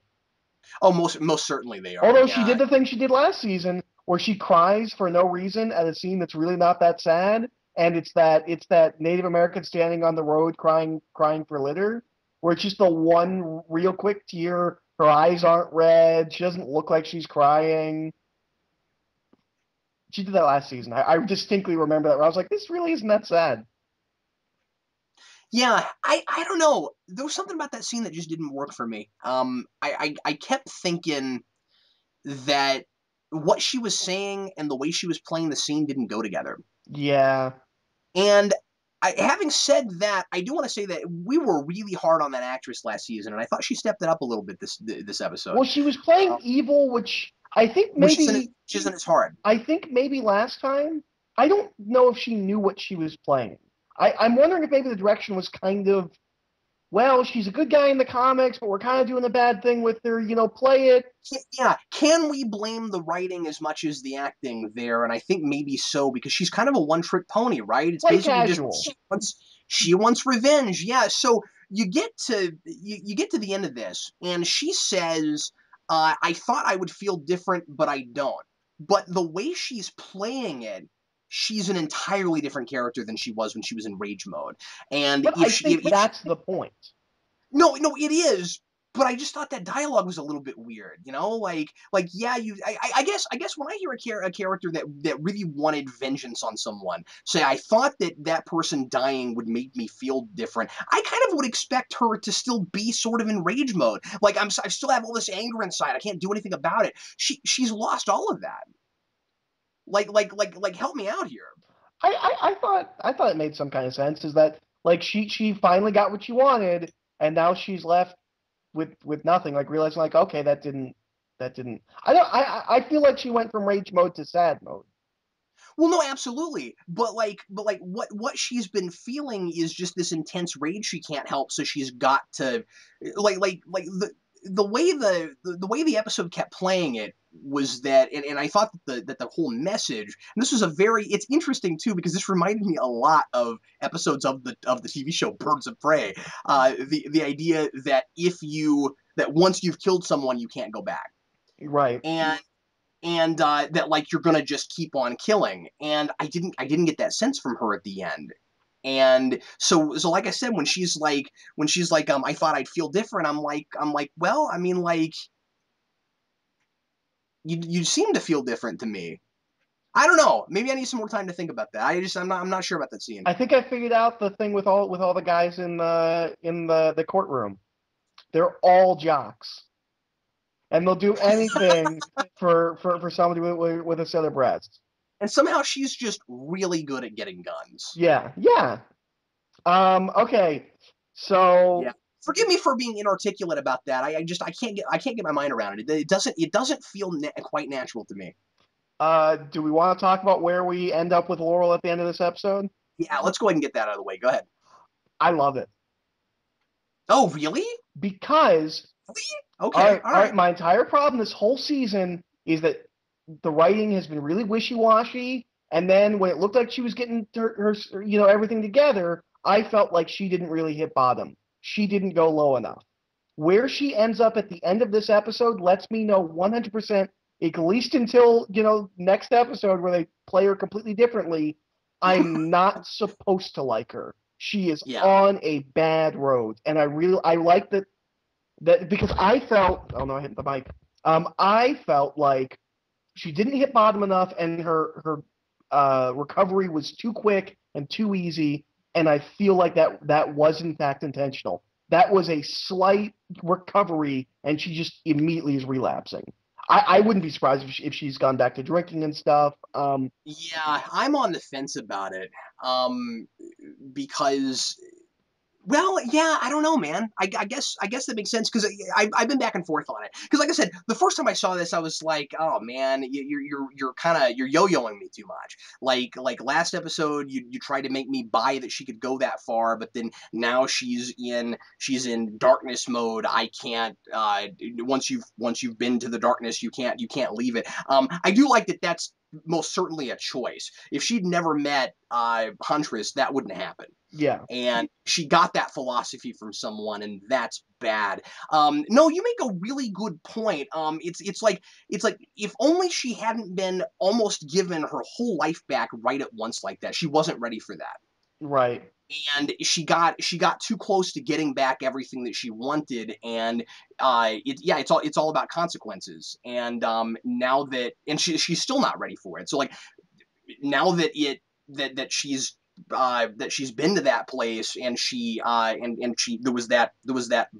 Oh, most certainly they are. Although she Yeah. did the thing she did last season where she cries for no reason at a scene that's really not that sad, and it's that Native American standing on the road crying for litter, where it's just the one real quick tear. Her eyes aren't red. She doesn't look like she's crying. She did that last season. I distinctly remember that where I was like, this really isn't that sad. Yeah, I don't know. There was something about that scene that just didn't work for me. I kept thinking that what she was saying and the way she was playing the scene didn't go together. Yeah. And having said that, I do want to say that we were really hard on that actress last season, and I thought she stepped it up a little bit this episode, Well, she was playing evil, which which isn't as hard. I think maybe last time, I don't know if she knew what she was playing. I'm wondering if maybe the direction was kind of, well, she's a good guy in the comics, but we're kind of doing a bad thing with her, play it. Yeah, can we blame the writing as much as the acting there? And I think maybe so because she's kind of a one-trick pony, right? It's Play basically just casual. she wants revenge. Yeah, so you get to the end of this, and she says, "I thought I would feel different, but I don't." But the way she's playing it, she's an entirely different character than she was when she was in rage mode. And But I think that's the point. No, it is. But I just thought that dialogue was a little bit weird, you know, yeah, I guess when I hear a character that really wanted vengeance on someone, say I thought that person dying would make me feel different. I kind of would expect her to still be sort of in rage mode, like I still have all this anger inside. I can't do anything about it. She's lost all of that. Help me out here. I thought it made some kind of sense. Is that like she finally got what she wanted, and now she's left with nothing. Like realizing like okay, that didn't. I don't. I feel like she went from rage mode to sad mode. Well, no, absolutely. But what she's been feeling is just this intense rage she can't help. So she's got to, like the way the episode kept playing it was that, and I thought that the whole message, and this was it's interesting too because this reminded me a lot of episodes of the TV show Birds of Prey. The idea that that once you've killed someone, you can't go back. Right. And that like you're gonna just keep on killing. And I didn't get that sense from her at the end. And so like I said, when she's like I thought I'd feel different. I'm like well, I mean, like you seem to feel different to me. I don't know. Maybe I need some more time to think about that. I'm not sure about that scene. I think I figured out the thing with all the guys in the courtroom. They're all jocks, and they'll do anything for somebody with a set of breasts. And somehow she's just really good at getting guns. Yeah, yeah. Okay. So, Yeah. Forgive me for being inarticulate about that. I can't get my mind around it. It doesn't feel quite natural to me. do we want to talk about where we end up with Laurel at the end of this episode? Yeah, let's go ahead and get that out of the way. Go ahead. I love it Oh, really? because Really? Okay, all all right. right. My entire problem this whole season is that the writing has been really wishy-washy, and then when it looked like she was getting her everything together, I felt like she didn't really hit bottom. She didn't go low enough. Where she ends up at the end of this episode lets me know 100%, at least until, next episode where they play her completely differently, I'm not supposed to like her. She is Yeah. on a bad road. And I like that because I felt, oh no, I hit the mic. I felt like she didn't hit bottom enough and her recovery was too quick and too easy. And I feel like that was in fact intentional. That was a slight recovery, and she just immediately is relapsing. I wouldn't be surprised if she's gone back to drinking and stuff. Yeah, I'm on the fence about it. Um, because well, yeah, I don't know, man. I guess that makes sense because I've been back and forth on it. Because like I said, the first time I saw this, I was like, oh man, you're kind of you're yo-yoing me too much. Like last episode, you tried to make me buy that she could go that far, but then now she's in darkness mode. I can't. Once you've been to the darkness, you can't leave it. I do like that. That's most certainly a choice. If she'd never met Huntress, that wouldn't happen. Yeah, And she got that philosophy from someone, and that's bad. No, you make a really good point. It's like if only she hadn't been almost given her whole life back right at once like that. She wasn't ready for that, right. and she got too close to getting back everything that she wanted, and it's all about consequences. And now that and she's still not ready for it. So like now that that she's been to that place, and she there was that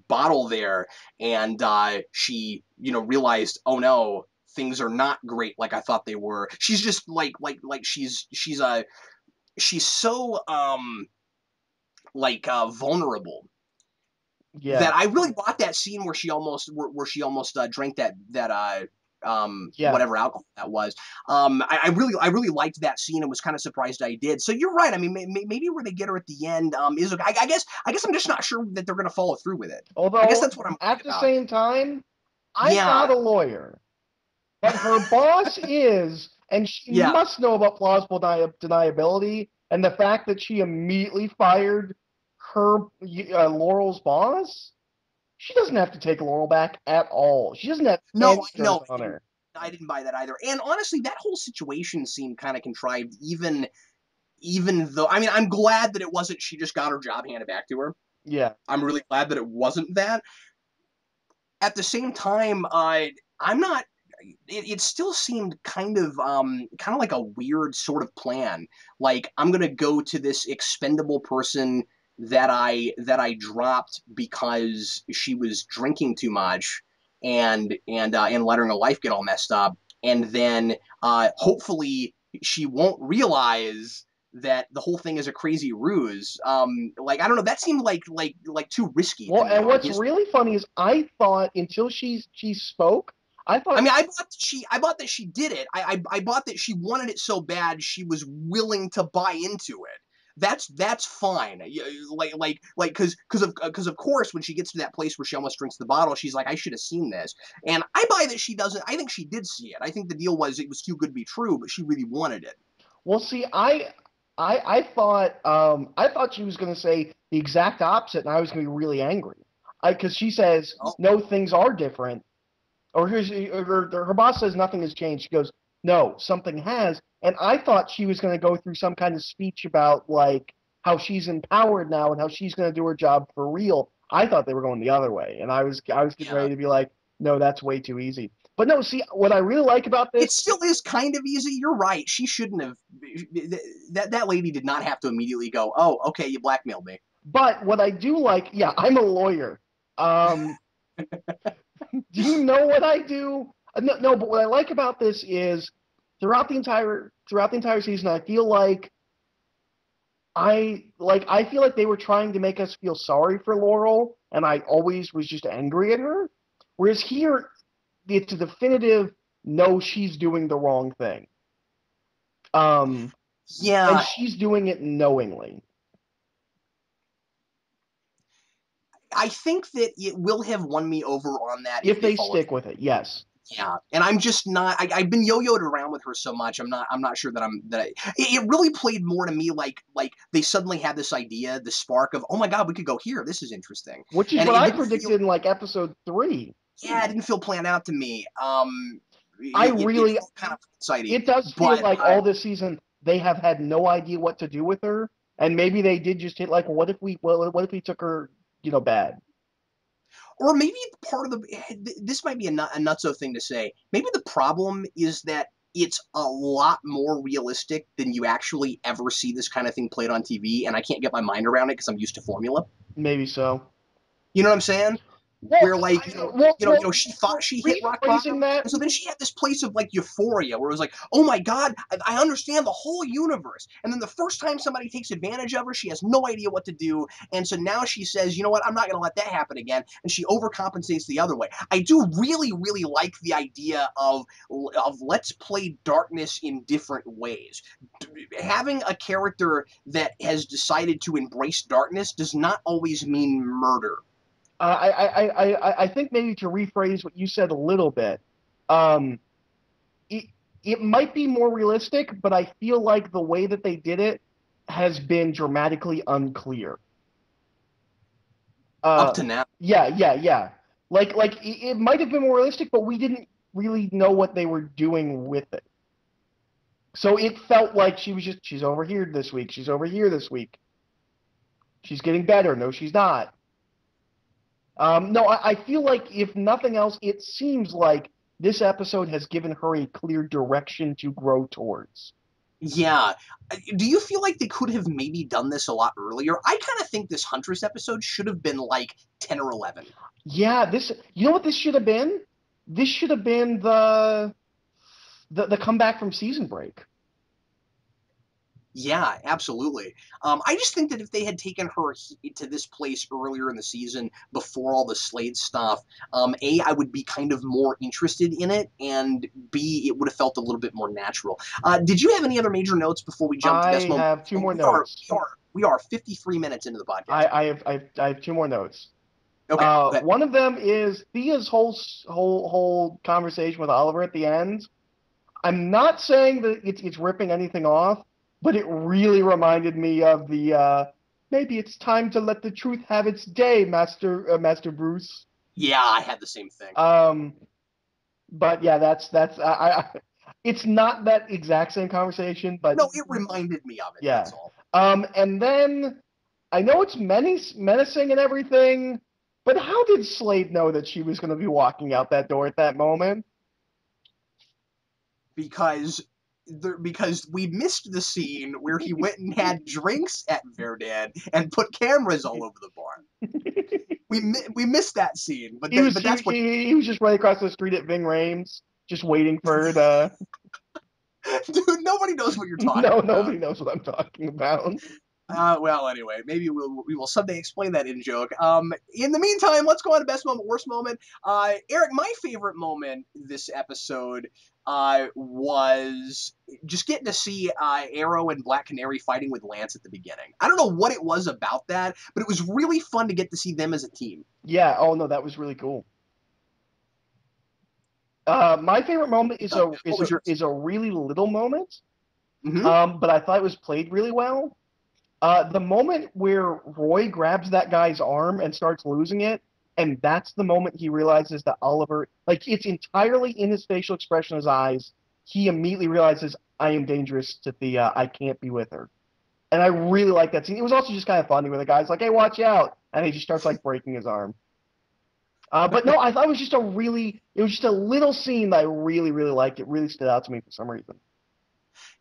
bottle there, and she realized, oh no, things are not great like I thought they were. She's just she's so vulnerable Yeah, that I really bought that scene where she almost drank that yeah. whatever alcohol that was. I really liked that scene and was kind of surprised I did. So you're right. I mean, maybe where they get her at the end is okay. I guess I'm just not sure that they're going to follow through with it. I guess Although that's what I'm at worried the about. same time, I'm not Yeah, a lawyer, but her boss is, and she yeah. must know about plausible deniability, and the fact that she immediately fired her Laurel's boss. She doesn't have to take Laurel back at all. She doesn't have No, any dirt no, on her. I didn't buy that either. And honestly, that whole situation seemed kind of contrived. Even though, I mean, I'm glad that it wasn't she just got her job handed back to her. Yeah. I'm really glad that it wasn't that. At the same time, I'm not. It still seemed kind of like a weird sort of plan. Like I'm gonna go to this expendable person that I dropped because she was drinking too much and letting her life get all messed up, and then hopefully she won't realize that the whole thing is a crazy ruse. Like I don't know, that seemed like too risky to Well, me and on what's his. really funny is I thought until she spoke, I I thought mean, I bought that she did it. I bought that she wanted it so bad she was willing to buy into it. That's fine. Because of course when she gets to that place where she almost drinks the bottle, she's like, I should have seen this. And I buy that she doesn't. I think she did see it. I think the deal was it was too good to be true, but she really wanted it. well, see, I thought she was going to say the exact opposite, and I was going to be really angry. Because she says Oh, no, things are different, or her boss says nothing has changed. She goes, no, something has, and I thought she was going to go through some kind of speech about like how she's empowered now and how she's going to do her job for real. I thought they were going the other way, and I was getting yeah. ready to be like, no, that's way too easy. But no, see, what I really like about It this. still is kind of easy. You're right. She shouldn't have. That lady did not have to immediately go, "Oh, okay, you blackmailed me." But what I do like, yeah, I'm a lawyer. Um, do you know what I do? No, no, but what I like about this is throughout the entire season, I feel like they were trying to make us feel sorry for Laurel, and I always was just angry at her. Whereas here, it's a definitive no, she's doing the wrong thing. Um, and Yeah, she's doing it knowingly. I think that it will have won me over on that if If they they follow stick through. with it, yes. Yeah, and I'm just not. I've been yo-yoed around with her so much. I'm not sure that it really played more to me like they suddenly had this idea, the spark of, oh my god, we could go here. This is interesting, Which is and what it I didn't feel. predicted in like episode 3. Yeah, it didn't feel planned out to me. I It really, felt kind of exciting, it does feel but like all this season they have had no idea what to do with her, and maybe they did just hit like, what if we took her, bad? or maybe part of this might be a nutso thing to say. Maybe the problem is that it's a lot more realistic than you actually ever see this kind of thing played on TV, and I can't get my mind around it because I'm used to formula. Maybe so. You know what I'm saying? Well, Where like she thought she hit rock rephrasing bottom, that. and so then she had this place of like euphoria where it was like, oh my god, I understand the whole universe. And then the first time somebody takes advantage of her, she has no idea what to do, and so now she says, you know what, I'm not going to let that happen again, and she overcompensates the other way. I do really really like the idea of let's play darkness in different ways. Having a character that has decided to embrace darkness does not always mean murder. I think maybe to rephrase what you said a little bit, um, it, it might be more realistic, but I feel like the way that they did it has been dramatically unclear. Up Uh, to now. yeah, yeah, yeah. Like it might have been more realistic, but we didn't really know what they were doing with it. So it felt like she's over here this week. She's over here this week. She's getting better. No, she's not. No, I feel like if nothing else, it seems like this episode has given her a clear direction to grow towards. Yeah. Do you feel like they could have maybe done this a lot earlier? I kind of think this Huntress episode should have been like 10 or 11. Yeah, you know what this should have been? This should have been the comeback from season break. Yeah, absolutely. I just think that if they had taken her to this place earlier in the season before all the Slade stuff, A, I would be kind of more interested in it, and B, it would have felt a little bit more natural. Did you have any other major notes before we jump to I Desmond? have two more We are, notes. we are 53 minutes into the podcast. I have two more notes. Okay, okay. One of them is Thea's whole conversation with Oliver at the end. I'm not saying that it's ripping anything off, but it really reminded me of the maybe it's time to let the truth have its day, Master Bruce. Yeah, I had the same thing. Um, but yeah, that's it's not that exact same conversation, but No, it reminded me of it. yeah. That's all. And then I know it's menacing and everything, but how did Slade know that she was going to be walking out that door at that moment? Because because we missed the scene where he went and had drinks at Verdad and put cameras all over the bar. We missed that scene, He was but that's what he was just right across the street at Ving Rhames, just waiting for her to. dude. Nobody knows what you're talking No, about. nobody knows what I'm talking about. Well, anyway, maybe we will someday explain that in joke. In the meantime, let's go on to best moment, worst moment. Eric, my favorite moment this episode was just getting to see Arrow and Black Canary fighting with Lance at the beginning. I don't know what it was about that, but it was really fun to get to see them as a team. Yeah. Oh no, that was really cool. My favorite moment is a What is was a yours? is a really little moment. Mm-hmm. But I thought it was played really well. The moment where Roy grabs that guy's arm and starts losing it, and that's the moment he realizes that Oliver, like it's entirely in his facial expression, his eyes. He immediately realizes, I am dangerous to Thea. I can't be with her. And I really like that scene. It was also just kind of funny where the guy's like, hey, watch out. And he just starts like breaking his arm. But no, I thought it was just a little scene that I really, really liked. It really stood out to me for some reason.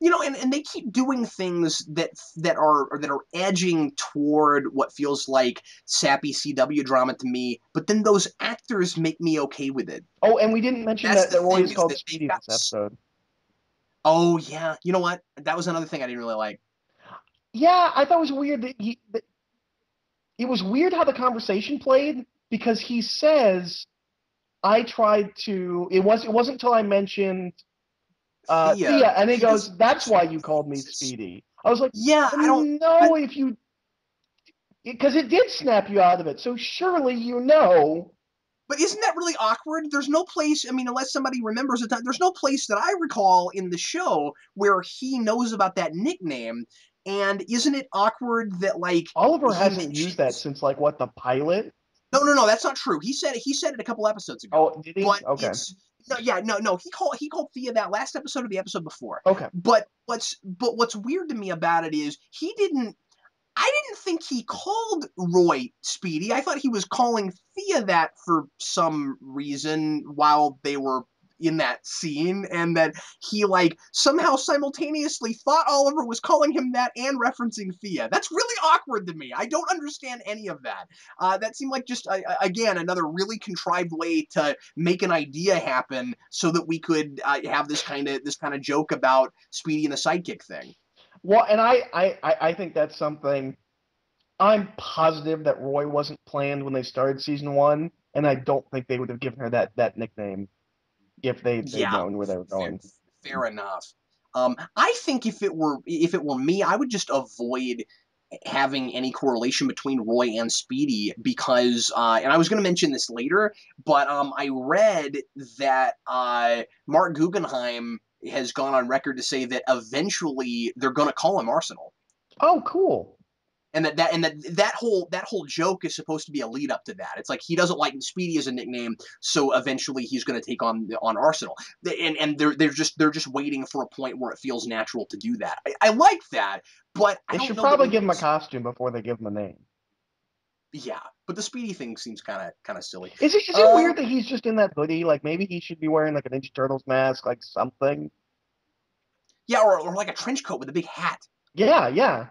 And they keep doing things that are edging toward what feels like sappy CW drama to me, but then those actors make me okay with it. Oh, and we didn't mention That's the that Roy thing is is called that they've Speedy got. this episode. Oh yeah, you know what? That was another thing I didn't really like. Yeah, I thought it was weird that it was weird how the conversation played because he says, I tried to it wasn't until I mentioned Thea, Thea, and he Thea goes, doesn't that's mention why you called me faces. Speedy. I was like, Yeah, I don't. I, no, if you because it did snap you out of it, so surely you know. but isn't that really awkward? There's no place. I mean, unless somebody remembers it, there's no place that I recall in the show where he knows about that nickname. And isn't it awkward that like Oliver he hasn't used that mentions since like what, the pilot? no, that's not true. He said it a couple episodes ago. Oh, did he? But Okay. it's no, yeah, no. He called Thea that last episode of the episode before. Okay. But what's weird to me about it is he didn't. I didn't think he called Roy Speedy. I thought he was calling Thea that for some reason while they were in that scene, and that he like somehow simultaneously thought Oliver was calling him that and referencing Thea. That's really awkward to me. I don't understand any of that. That seemed like just again another really contrived way to make an idea happen so that we could have this kind of joke about Speedy and the sidekick thing. Well, and I think that's something I'm positive that Roy wasn't planned when they started season one, and I don't think they would have given her that nickname if they'd Yeah, known where they were fair, going. fair enough. I think if it were me, I would just avoid having any correlation between Roy and Speedy because, and I was going to mention this later, but I read that Mark Guggenheim has gone on record to say that eventually they're going to call him Arsenal. Oh, cool. And that whole joke is supposed to be a lead up to that. It's like he doesn't like Speedy as a nickname, so eventually he's going to take on Arsenal, and they're just waiting for a point where it feels natural to do that. I like that, but I They don't should know that probably we. give him a costume before they give him a name. Yeah, but the Speedy thing seems kind of silly. Is it weird that he's just in that hoodie? Like maybe he should be wearing like a Ninja Turtles mask, like something. Yeah, or like a trench coat with a big hat. Yeah, yeah.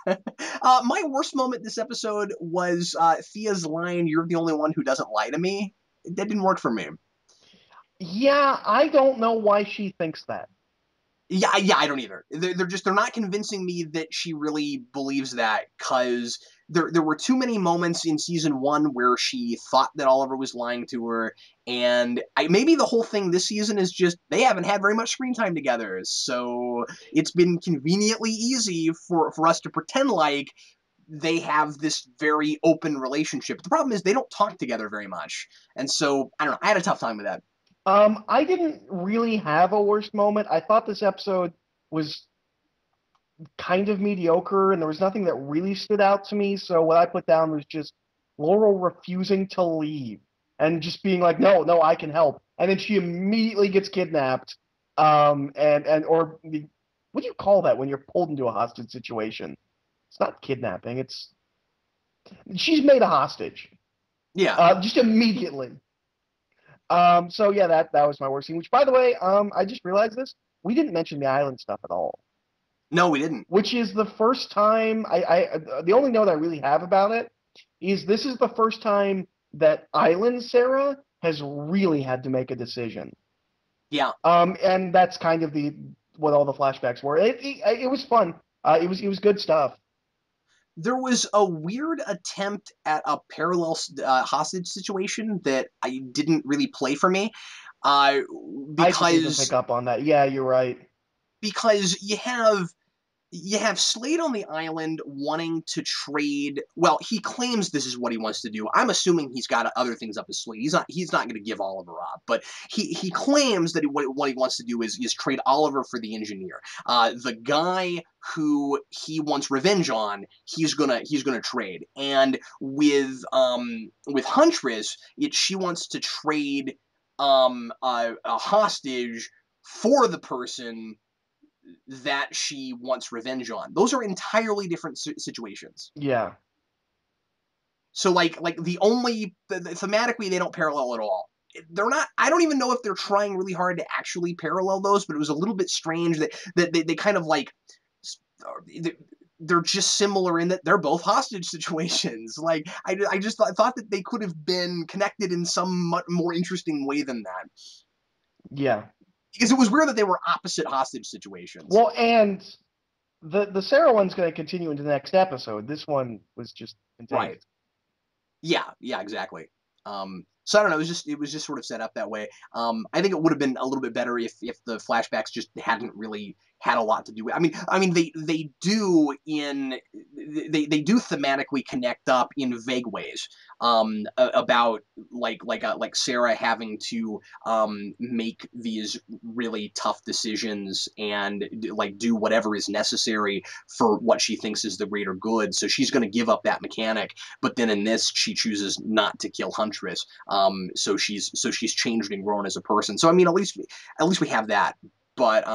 My worst moment this episode was Thea's line, "You're the only one who doesn't lie to me." That didn't work for me. Yeah, I don't know why she thinks that. Yeah, I don't either. They're not convincing me that she really believes that because there were too many moments in season one where she thought that Oliver was lying to her, and maybe the whole thing this season is just they haven't had very much screen time together, so it's been conveniently easy for us to pretend like they have this very open relationship. The problem is they don't talk together very much, and so I don't know. I had a tough time with that. I didn't really have a worst moment. I thought this episode was kind of mediocre, and there was nothing that really stood out to me. So what I put down was just Laurel refusing to leave and just being like, "No, no, I can help," and then she immediately gets kidnapped. And or what do you call that when you're pulled into a hostage situation? It's not kidnapping. It's she's made a hostage. Yeah. Just immediately. So yeah, that was my worst scene. Which, by the way, I just realized this. We didn't mention the island stuff at all. No, we didn't. Which is the first time the only note I really have about it is this is the first time that Island Sarah has really had to make a decision. Yeah. And that's kind of the what all the flashbacks were. It was fun. It was good stuff. There was a weird attempt at a parallel hostage situation that I didn't really play for me, uh, I didn't even pick because up on that. Yeah, you're right. because you have Slade on the island wanting to trade. Well, he claims this is what he wants to do. I'm assuming he's got other things up his sleeve. He's not going to give Oliver up, but he claims that what he wants to do is trade Oliver for the engineer. The guy who he wants revenge on, he's gonna trade. And with Huntress, she wants to trade a hostage for the person that she wants revenge on. Those are entirely different situations. Yeah. So like thematically they don't parallel at all. They're not. I don't even know if they're trying really hard to actually parallel those, but it was a little bit strange that they kind of like they're just similar in that they're both hostage situations. Like I just thought that they could have been connected in some much more interesting way than that. Yeah. Because it was weird that they were opposite hostage situations. Well, and the Sarah one's going to continue into the next episode. This one was just contained. Right. Yeah, exactly. So I don't know. It was just sort of set up that way. I think it would have been a little bit better if the flashbacks just hadn't really had a lot to do with. I mean they do thematically connect up in vague ways. About like Sarah having to make these really tough decisions and like do whatever is necessary for what she thinks is the greater good. So she's going to give up that mechanic, but then in this she chooses not to kill Huntress. So she's changed and grown as a person. So I mean, at least we have that. But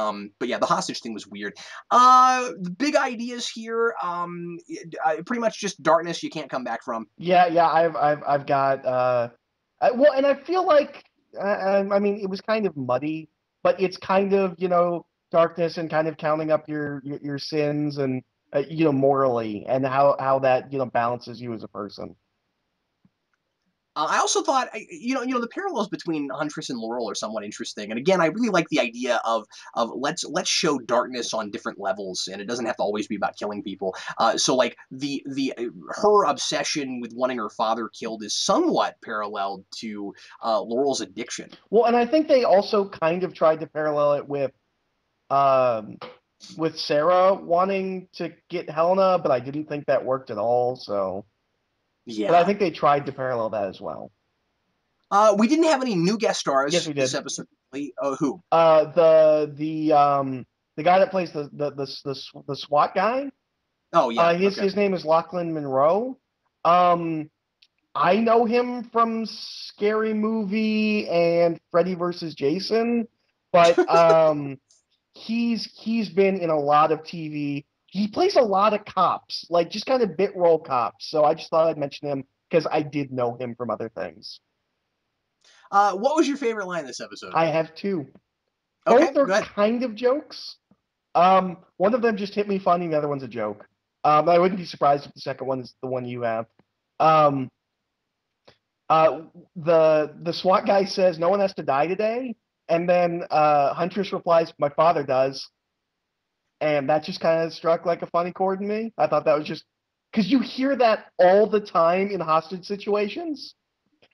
yeah, the hostage thing was weird. The big ideas here, pretty much just darkness you can't come back from. Yeah. I've got well, and I feel like I mean it was kind of muddy, but it's kind of darkness and kind of counting up your sins and morally and how that balances you as a person. I also thought, the parallels between Huntress and Laurel are somewhat interesting. And again, I really like the idea of let's show darkness on different levels, and it doesn't have to always be about killing people. So like the her obsession with wanting her father killed is somewhat paralleled to Laurel's addiction. Well, and I think they also kind of tried to parallel it um, with Sarah wanting to get Helena, but I didn't think that worked at all. So, but I Yeah. think they tried to parallel that as well. We didn't have any new guest Yes, stars we this did. episode. Who? The guy that plays the SWAT guy. Oh yeah. His Okay. his name is Lachlan Monroe. Um, I know him from Scary Movie and Freddy versus Jason, but he's been in a lot of TV. He plays a lot of cops, like just kind of bit role cops. So I just thought I'd mention him because I did know him from other things. What was your favorite line this episode? I have two. Okay, Both are go ahead. kind of jokes. One of them just hit me funny, the other one's a joke. I wouldn't be surprised if the second one is the one you have. Um, the SWAT guy says no one has to die today, and then Huntress replies, "My father does," and that just kind of struck like a funny chord in me. I thought that was just because you hear that all the time in hostage situations,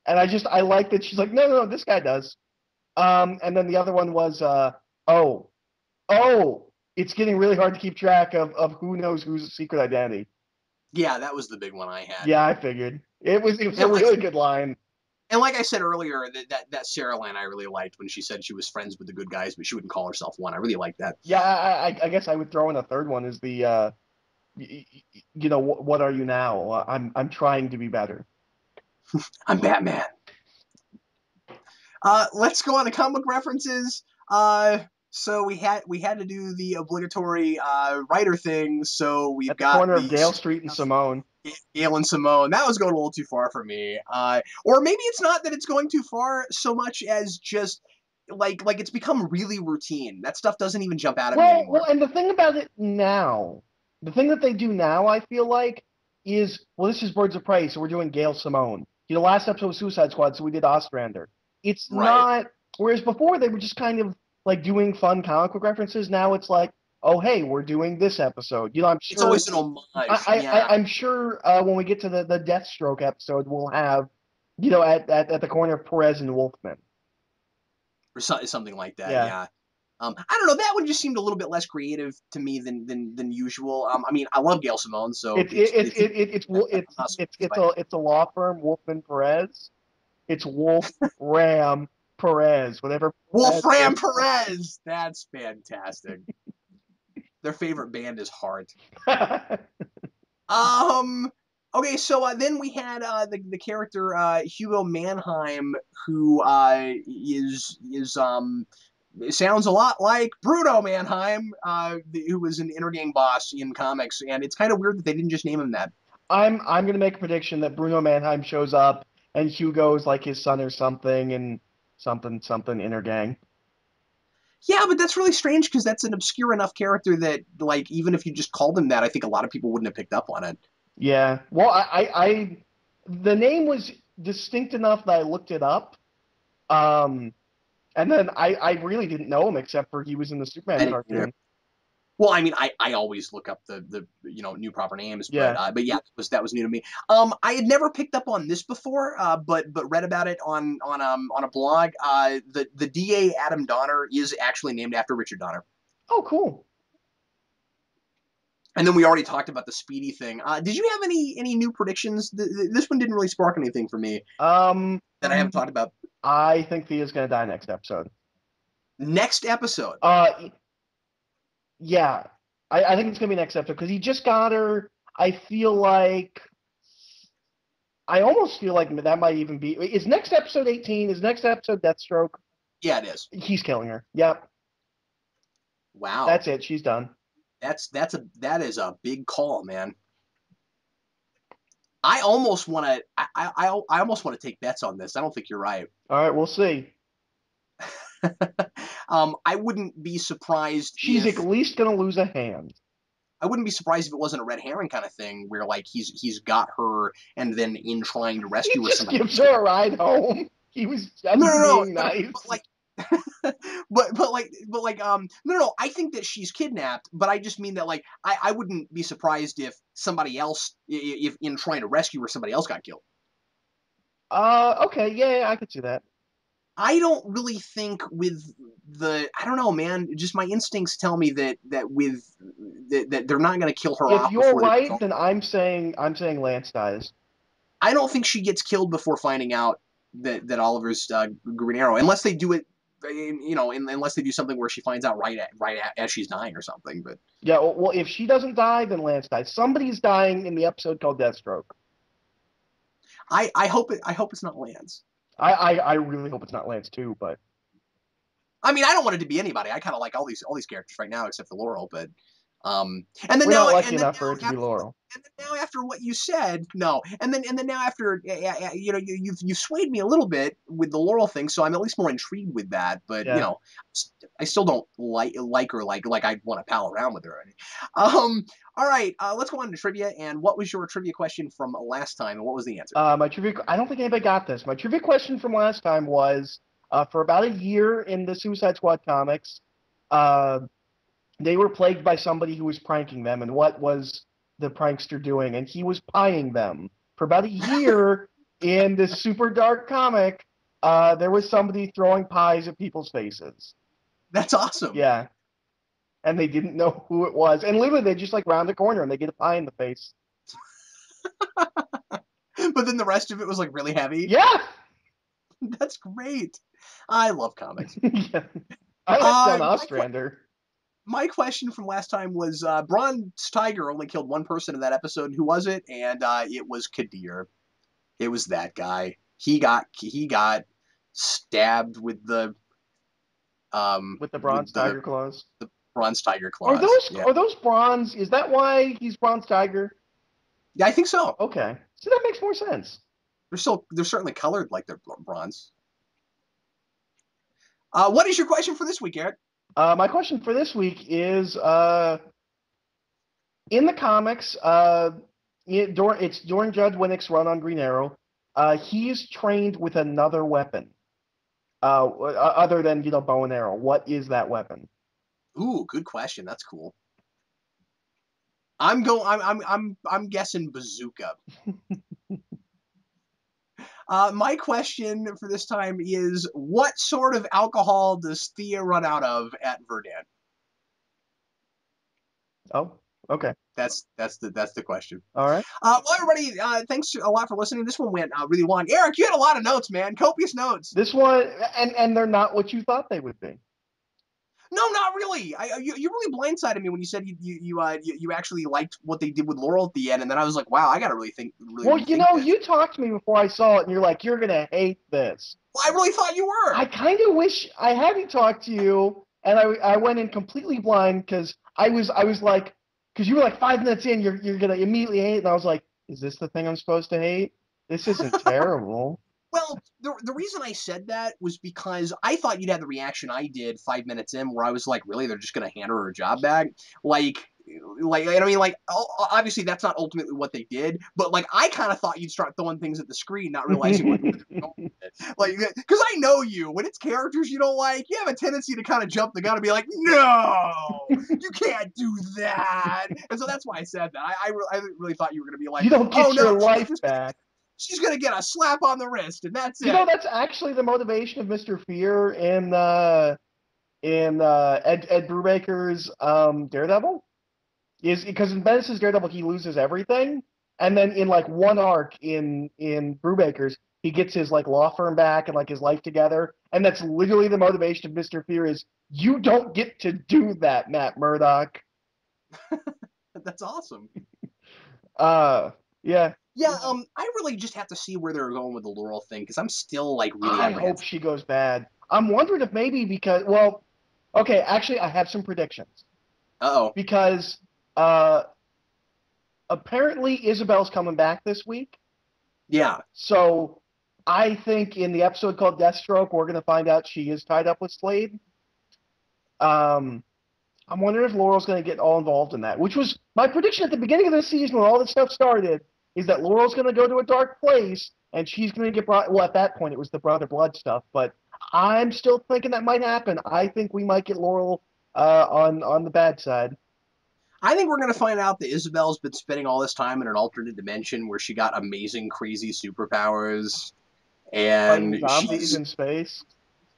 and I like that she's like, no, this guy does. And then the other one was, oh, it's getting really hard to keep track of who knows whose secret identity. Yeah, that was the big one I had. Yeah, I figured it was a And like really good line. and like I said earlier, that Sarah line I really liked when she said she was friends with the good guys, but she wouldn't call herself one. I really liked that. Yeah, I guess I would throw in a third one is the what are you now? I'm trying to be better. I'm Batman. Let's go on to comic references. So we had to do the obligatory writer thing. So we've At the got corner of Gale these Street and Simone. Gail and Simone. That was going a little too far for me. Or maybe it's not that it's going too far so much as just like it's become really routine. That stuff doesn't even jump out at me Well, anymore. and the thing about it now, the thing that they do now, I feel like, is well, this is Birds of Prey, so we're doing Gail Simone. Last episode was Suicide Squad, so we did Ostrander. It's Right. not. Whereas before they were just kind of like doing fun comic book references. Now it's like, oh hey, we're doing this episode. I'm It's sure. always an homage. Yeah. I'm sure when we get to the Deathstroke episode, we'll have, at the corner of Perez and Wolfman. Or something like that. Yeah. Yeah. I don't know. That one just seemed a little bit less creative to me than usual. I mean, I love Gail Simone, so It's a law firm, Wolfman Perez. It's Wolf Ram Perez, whatever Perez Wolfram stands Perez. That's fantastic. Their favorite band is Heart. for. Um. Okay, so then we had the character Hugo Mannheim, who is it sounds a lot like Bruno Mannheim, who was an Intergang boss in comics, and it's kind of weird that they didn't just name him that. I'm gonna make a prediction that Bruno Mannheim shows up and Hugo's like his son or something, and something inner gang. Yeah, but that's really strange because that's an obscure enough character that, like, even if you just called him that, I think a lot of people wouldn't have picked up on it. Yeah. Well, the name was distinct enough that I looked it up. Um, and then I really didn't know him except for he was in the I Superman didn't either. cartoon. Well, I mean, I always look up the new proper names, but Yeah. but yeah, that was new to me. I had never picked up on this before, but read about it on a blog. The DA Adam Donner is actually named after Richard Donner. Oh, cool. And then we already talked about the Speedy thing. Did you have any new predictions? This one didn't really spark anything for me Um, that I haven't talked about. I think Thea's gonna die next episode. Next episode. Yeah, I think it's gonna be next episode because he just got her. I feel like I almost feel like that might even be. Is next episode 18? Is next episode Deathstroke? Yeah, it is. He's killing her. Yep, Wow. that's it. She's done. That is a big call, man. I almost want to. I almost want to take bets on this. I don't think you're right. All right, we'll see. I wouldn't be surprised She's if at least gonna lose a hand. I wouldn't be surprised if it wasn't a red herring kind of thing where like he's got her and then in trying to He rescue her just somebody gives else. her a ride home. He was just No, being nice. but like no, I think that she's kidnapped, but I just mean that like I wouldn't be surprised if somebody else if in trying to rescue her somebody else got killed. Okay, yeah, I could see that. I don't really think with I don't know, man. Just my instincts tell me that with that they're not going to kill her If off you're before they. right, then I'm saying Lance dies. I don't think she gets killed before finding out that Oliver's Green Arrow, unless they do it, unless they do something where she finds out as she's dying or something. But Yeah, well, if she doesn't die, then Lance dies. Somebody's dying in the episode called Deathstroke. I hope it's not Lance. I really hope it's not Lance too, but I mean, I don't want it to be anybody. I kind of like all these characters right now except for Laurel, but and then we're now not lucky and then enough for now it to be Laurel. and then now after what you said, no, and then now after you've swayed me a little bit with the Laurel thing, so I'm at least more intrigued with that. But Yeah. I still don't like her like I want to pal around with her. All right, let's go on to trivia. And what was your trivia question from last time, and what was the answer? My trivia. I don't think anybody got this. My trivia question from last time was, for about a year in the Suicide Squad comics, they were plagued by somebody who was pranking them, and what was the prankster doing? And he was pieing them. For about a year in this super dark comic, there was somebody throwing pies at people's faces. That's awesome. Yeah. And they didn't know who it was. And literally, they just like round the corner and they get a pie in the face. But then the rest of it was like really heavy. Yeah. That's great. I love comics. Yeah. I like John Ostrander. My question from last time was Bronze Tiger only killed one person in that episode. And who was it? And it was Kadir. It was that guy. He got stabbed with the with the bronze with the tiger claws. bronze tiger Are claws. those Yeah, are those bronze? Is that why he's bronze tiger? yeah, I think so. Okay, so that makes more sense. They're certainly colored like they're bronze. What is your question for this week, Eric? My question for this week is in the comics, it's during Judge Winnick's run on Green Arrow. He's trained with another weapon, other than bow and arrow. What is that weapon? Ooh, good question. That's cool. I'm guessing bazooka. My question for this time is, what sort of alcohol does Thea run out of at Verdant? Oh, okay, That's the question. all right. Well, everybody, thanks a lot for listening. This one went really long. Eric, you had a lot of notes, man. Copious notes. This one, and they're not what you thought they would be. No, not really. You really blindsided me when you said you actually liked what they did with Laurel at the end, and then I was like, wow, I got to really Well, rethink this. you talked to me before I saw it, and you're like, you're gonna hate this. Well, I really thought you I were. kind of wish I hadn't talked to you, and I went in completely blind because I was like, because you were like 5 minutes in, you're gonna immediately hate, and I was like, is this the thing I'm supposed to hate? This isn't terrible. Well, the reason I said that was because I thought you'd have the reaction I did 5 minutes in, where I was like, really, they're just gonna hand her job back, like I mean, like obviously that's not ultimately what they did, but like I kind of thought you'd start throwing things at the screen, not realizing what they were going with it. Like, because I know you, when it's characters you don't like, you have a tendency to kind of jump the gun and be like, no, you can't do that, and so that's why I said that. I really thought you were gonna be like, You don't oh get no, your life back. she's gonna get a slap on the wrist, and that's You know, it. that's actually the motivation of Mr. Fear in Ed Brubaker's Daredevil. Is because in Bendis' Daredevil he loses everything, and then in like one arc in Brubaker's he gets his like law firm back and like his life together, and that's literally the motivation of Mister Fear is you don't get to do that, Matt Murdock. That's awesome. Uh, yeah, Yeah, I really just have to see where they're going with the Laurel thing because I'm still like really I hope apprehensive. she goes bad. I'm wondering if maybe because well, okay, actually I have some predictions Uh-oh. because uh apparently Isabel's coming back this week. Yeah. So I think in the episode called Deathstroke, we're going to find out she is tied up with Slade. Um, I'm wondering if Laurel's going to get all involved in that, which was my prediction at the beginning of the season when all this stuff started, is that Laurel's going to go to a dark place and she's going to get brought. Well, at that point, it was the Brother Blood stuff, but I'm still thinking that might happen. I think we might get Laurel on the bad side. I think we're going to find out that Isabel's been spending all this time in an alternate dimension where she got amazing, crazy superpowers. Fighting And zombies in space.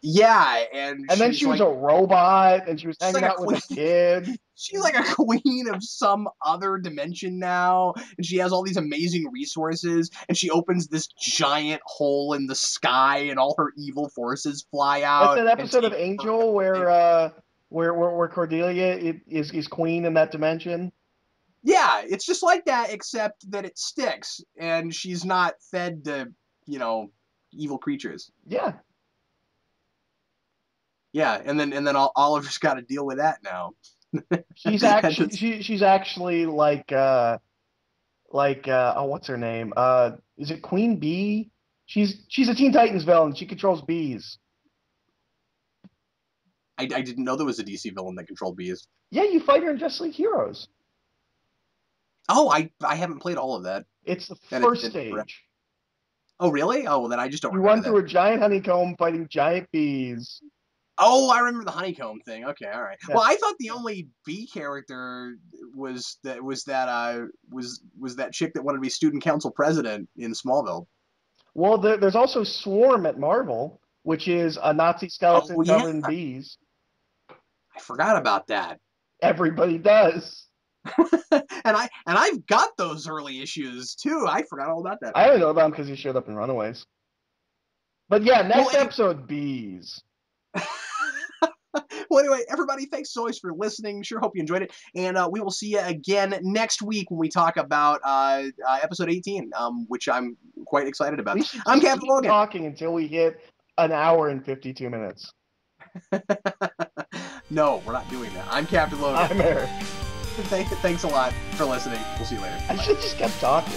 yeah, and And then she was a robot and she was she's hanging like a out with queen. a kid. She's like a queen of some other dimension now, and she has all these amazing resources, and she opens this giant hole in the sky, and all her evil forces fly That's out that and episode of take her. Angel where Cordelia is queen in that dimension. Yeah, it's just like that, except that it sticks, and she's not fed to, you know, evil creatures. Yeah, Yeah, and then Oliver's got to deal with that now. she's actually oh, what's her name? Is it Queen Bee? She's a Teen Titans villain. She controls bees. I didn't know there was a DC villain that controlled bees. Yeah, you fight her in Just League Heroes. Oh, I haven't played all of that. It's the And first it, stage. oh, really? Oh, well, then I just don't You remember run that. through a giant honeycomb fighting giant bees. Oh, I remember the honeycomb thing. Okay, all right. Yeah. Well, I thought the only bee character was that chick that wanted to be student council president in Smallville. Well, there's also Swarm at Marvel, which is a Nazi skeleton Oh yeah, covered in bees. I forgot about that. Everybody does. and I've got those early issues too. I forgot all about that. I only know about him because he showed up in Runaways. But yeah, Well, next episode, bees. well, anyway, everybody, thanks as always for listening. Sure hope you enjoyed it, and we will see you again next week when we talk about episode 18, which I'm quite excited about. We should I'm just Captain keep Logan. talking until we hit an hour and 52 minutes. No, we're not doing that. I'm Captain Logan. I'm Eric. Thanks a lot for listening. We'll see you later. I should have just kept talking.